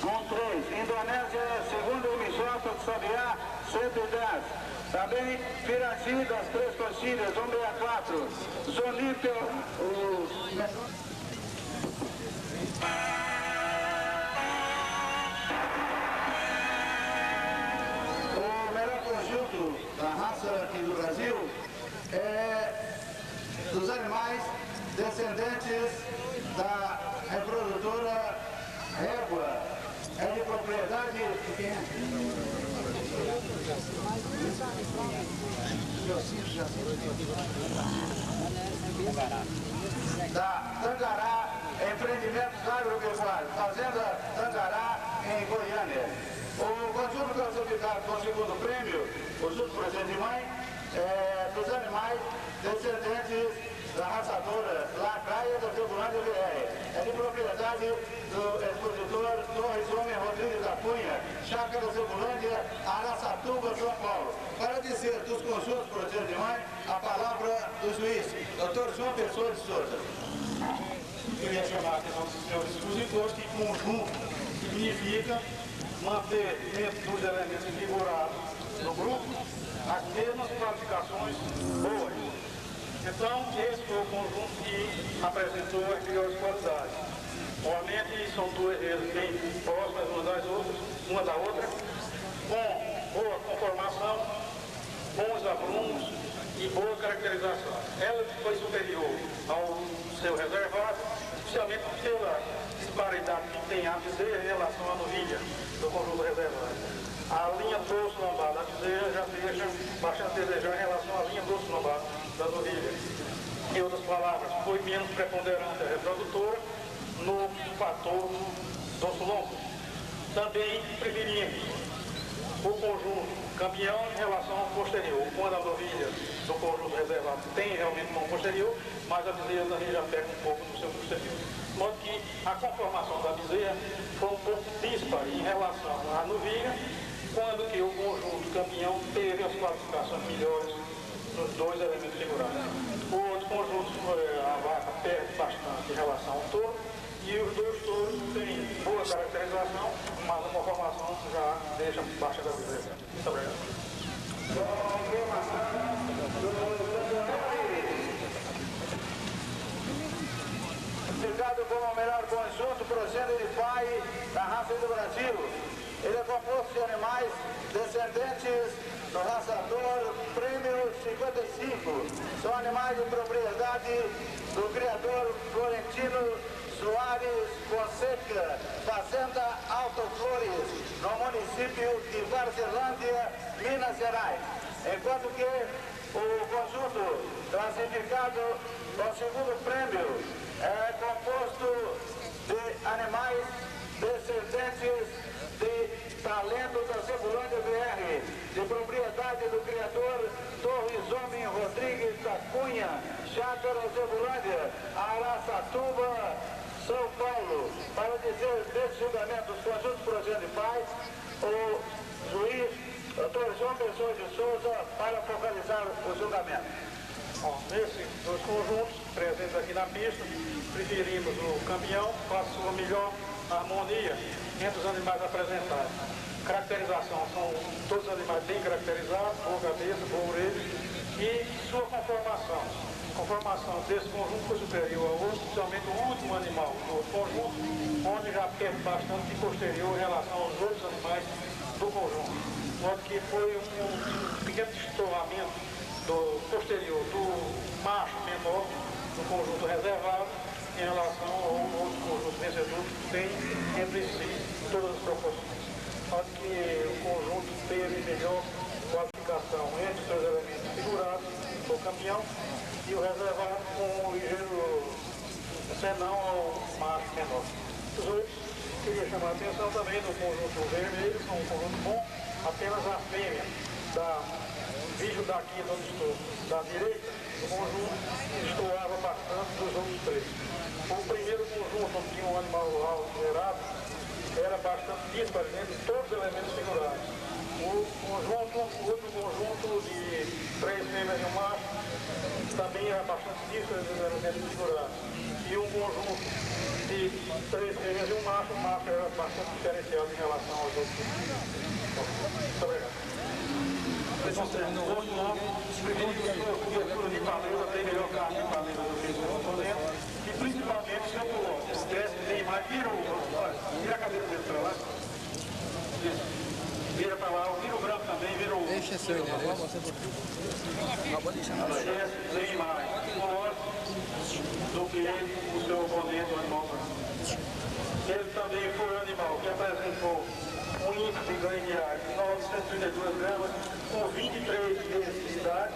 13. Indonésia, segunda emissora de Sabiá, 110. Também Piraci das Três Coxilhas, 164. Zonípio, o melhor conjunto da raça aqui do Brasil é dos animais descendentes da reprodutora Régua. É de propriedade de quem é? Da Tangará, empreendimentos agropecuários, Fazenda Tangará, em Goiânia. O conjunto classificado com o segundo prêmio, o justo presente de mãe, é dos animais descendentes da raçadora Lacraia da Tribunal VR. É de propriedade do expositor Torres Homem Rodrigues da Cunha, Chácara Zebulândia, Araçatuba, São Paulo. Para dizer dos conjuntos projetos de mãe, a palavra do juiz, Dr. João Pessoa de Souza. Queria chamar a atenção dos senhores expositores que conjunto significa manter dentro dos elementos figurados no grupo as mesmas qualificações boas. Então, esse foi o conjunto que apresentou as melhores qualidades. Obviamente, são duas vezes bem próximas uma da outra, com boa conformação, bons aprumos e boa caracterização. Ela foi superior ao seu reservado, especialmente pela disparidade que tem a bezerra em relação à novilha do conjunto reservado. A linha dorso-lombar da bezerra já deixa bastante a desejar em relação à linha dorso-lombar da novilha. Em outras palavras, foi menos preponderante a reprodutora no fator dorso-lombo. Também preferimos o conjunto campeão em relação ao posterior. Quando a novilha do conjunto reservado tem realmente mão posterior, mas a bezerra também já pega um pouco no seu posterior. De modo que a conformação da bezerra foi um pouco dispar em relação à novilha, quando que o conjunto campeão teve as qualificações melhores nos dois elementos figurados. O outro conjunto, a vaca perde bastante em relação ao touro, E os dois touros têm boa caracterização, mas uma formação já deixa baixa da beleza. Muito obrigado. Classificado como o melhor conjunto progênio de pai da raça do Brasil. Ele é composto de animais descendentes do raçador Prêmio 55. São animais de propriedade do criador Florentino Soares Fonseca, Fazenda Alto Flores, no município de Varzelândia, Minas Gerais. Enquanto que o conjunto classificado no segundo prêmio é composto de animais descendentes de talento da Zebulândia BR, de propriedade do criador Torres Homem Rodrigues da Cunha, Chácara Zebulândia, Araçatuba, São Paulo. Para dizer desse julgamento dos conjuntos progênitos de pais, o juiz Dr. João Pessoa de Souza, para focalizar o julgamento. Bom, nesses dois conjuntos presentes aqui na pista, preferimos o campeão com a sua melhor harmonia entre os animais apresentados. Caracterização, são todos os animais bem caracterizados, boa cabeça, boa orelha, e sua conformação. A conformação desse conjunto foi superior ao outro, especialmente o último animal do conjunto, onde já perde bastante de posterior em relação aos outros animais do conjunto. De modo que foi um pequeno destoamento do posterior do macho menor do conjunto reservado em relação ao outro conjunto vencedor que tem entre si todas as proporções. Pode que o conjunto teve melhor qualificação entre os seus elementos figurados, o campeão, e o reservado com o ligeiro senão ao macho menor. Os outros, queria chamar a atenção também do conjunto vermelho, são um conjunto bom, apenas a fêmea da vídeo daqui onde estou, da direita, o conjunto destoava bastante dos outros três. O primeiro conjunto, onde tinha um animal rural gerado, era bastante disparo entre todos os elementos figurados. O outro conjunto de 3 fêmeas e um macho, também era bastante disparo dos elementos figurados. E um conjunto de 3 fêmeas e um macho era bastante diferenciado em relação aos outros. Muito obrigado. Outro nome, primeiro que a criatura de Palema tem melhor carne de Palema do que o oponente, e principalmente o seu pulão. Cresce bem mais, vira a cabeça dele para lá. Vira para lá, vira o branco também, vira o... Deixa seu endereço. Cresce bem mais, do que o seu oponente, o animal branco. Ele também foi um animal que apresentou um índice de ganho diário de 932 gramas, com 23 meses de idade,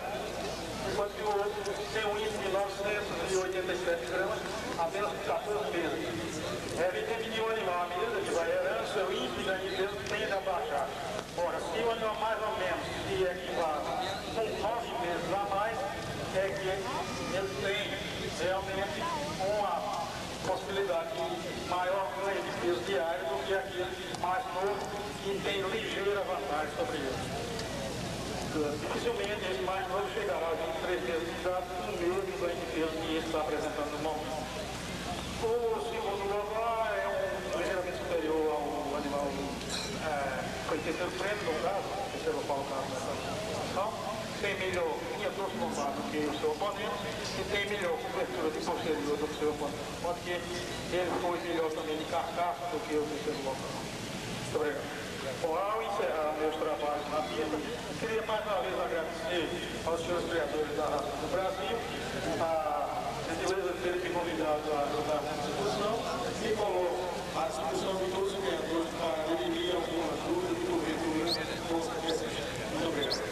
enquanto que o outro tem um índice de 987 gramas, apenas com 14 meses. É evidente que o animal, à medida que vai errando, seu índice de ganho de peso tende a baixar. Ora, se o animal mais ou menos se equivale com 9 meses a mais, é que ele tem realmente uma possibilidade de maior ganho de peso diário do que aquele mais novo que tem ligeira vantagem sobre ele. Dificilmente esse mais novo chegará a 23 meses de idade com o mesmo ganho de peso que ele está apresentando no momento. O segundo lugar é ligeiramente superior ao animal foi terceiro prêmio, no caso, terceiro colocado nessa situação. Tem melhor linha dos combates do que o seu oponente e tem melhor cobertura de posterior do que o seu oponente. Pode que ele foi melhor também de carcaça do que o terceiro local. Muito obrigado. Bom, ao encerrar meus trabalhos na pista, queria mais uma vez agradecer aos senhores criadores da raça do Brasil, a gentileza de terem me convidado a ajudar nessa discussão e coloco à discussão de todos os criadores para dirimir algumas dúvidas e porventura força que seja. Muito obrigado.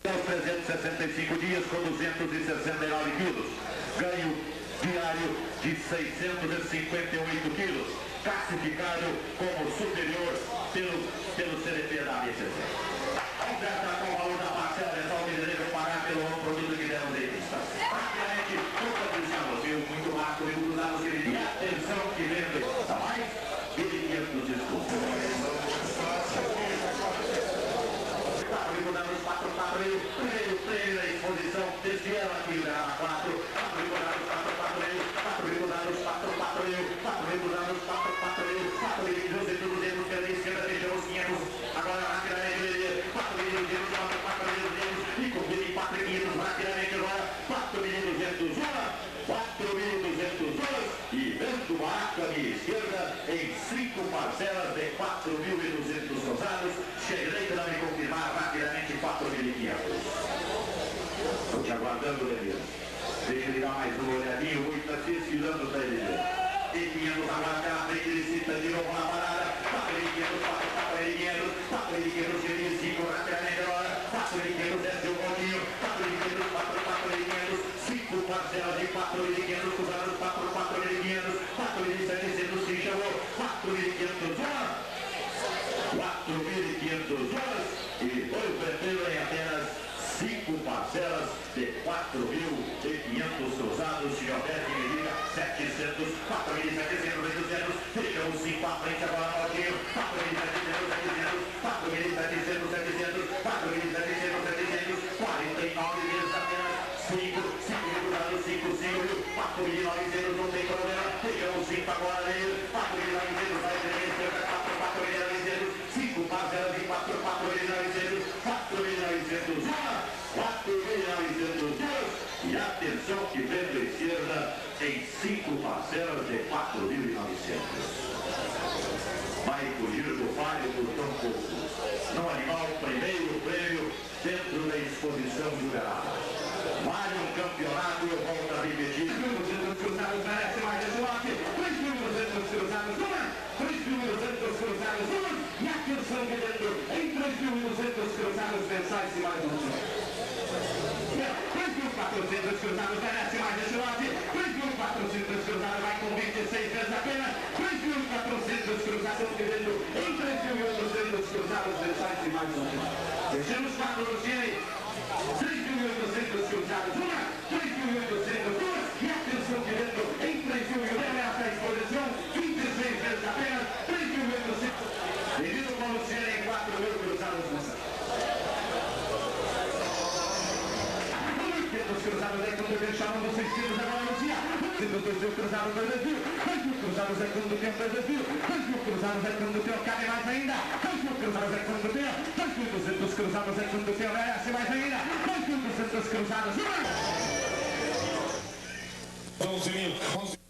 365 dias com 269 quilos. Ganho diário de 658 quilos. Classificado como superior pelo CDP da ABCC. Oferta com o valor da parcela mensal que desejam pagar pelo produto que deram deles. Praticamente toda a visão, muito rápido e cruzado que ele atenção que vende mais de 500 descontos. Primeiro prêmio da exposição deste ano aqui na 4. e vendo o arco à minha esquerda em 5 parcelas de 4.200 cruzados. Cheguei para me confirmar rapidamente 4.500. Estou te aguardando, Leandro. Deixa ele dar mais uma olhadinha, o está se esfilando para ele ver. E 500 agora pela frente, ele cita de novo na parada. 4.500, 4.500, ele 5 rapidamente agora. 4.500, desce o pontinho. 4.500, 5 parcelas de 4.500, cruzados 4.500, 4.700, se chamou 4.500 horas. 4.500 horas e foi o prefeito em apenas 5 parcelas de 4.500 cruzados. Se houver que me diga 700, 4.700, 800, deixa o 5 à frente agora no rodinho. 4.700, 700, 4.700, 49 vezes apenas 5 cruzados, 5, 4.900, não tem problema. Deixa o 5 agora nele. 4.900 vai ter 4.900, 5 parcelas de 4.900, 4.900 e atenção que vem da esquerda em 5 parcelas de 4.900. Vai fugir do falho por tão pouco. No animal, primeiro prêmio dentro da exposição juvelada. Vale um campeonato, eu volto a repetir. 3.200 cruzados, merece mais esse lote. 3.200 cruzados, 3.200 cruzados, e atenção que dentro em 3.200 cruzados mensais e mais um. 3.400 cruzados, merece mais esse lote. 3.400 cruzados, vai com 26 vezes apenas. 3.400 cruzados que dentro em 3.800 cruzados mensais e mais um. Deixamos 4 no Chile. 3.800 cruzados, 3.800, e atenção que dentro em 3.000 essa exposição, 26 vezes apenas, 3.800. Devido ao Luciano em 4.000 cruzados mensais. 500 cruzados é quando vem chamando 600 agora Lucia. 2.000 cruzados, 2.000. 2.000 cruzados é quando tem 2.000. 2.000 cruzados é quando tem, cabe mais ainda. 2.000 cruzados é quando tem. 2.200 cruzados é quando tem, merece mais ainda. 2.200 cruzados. 11.000.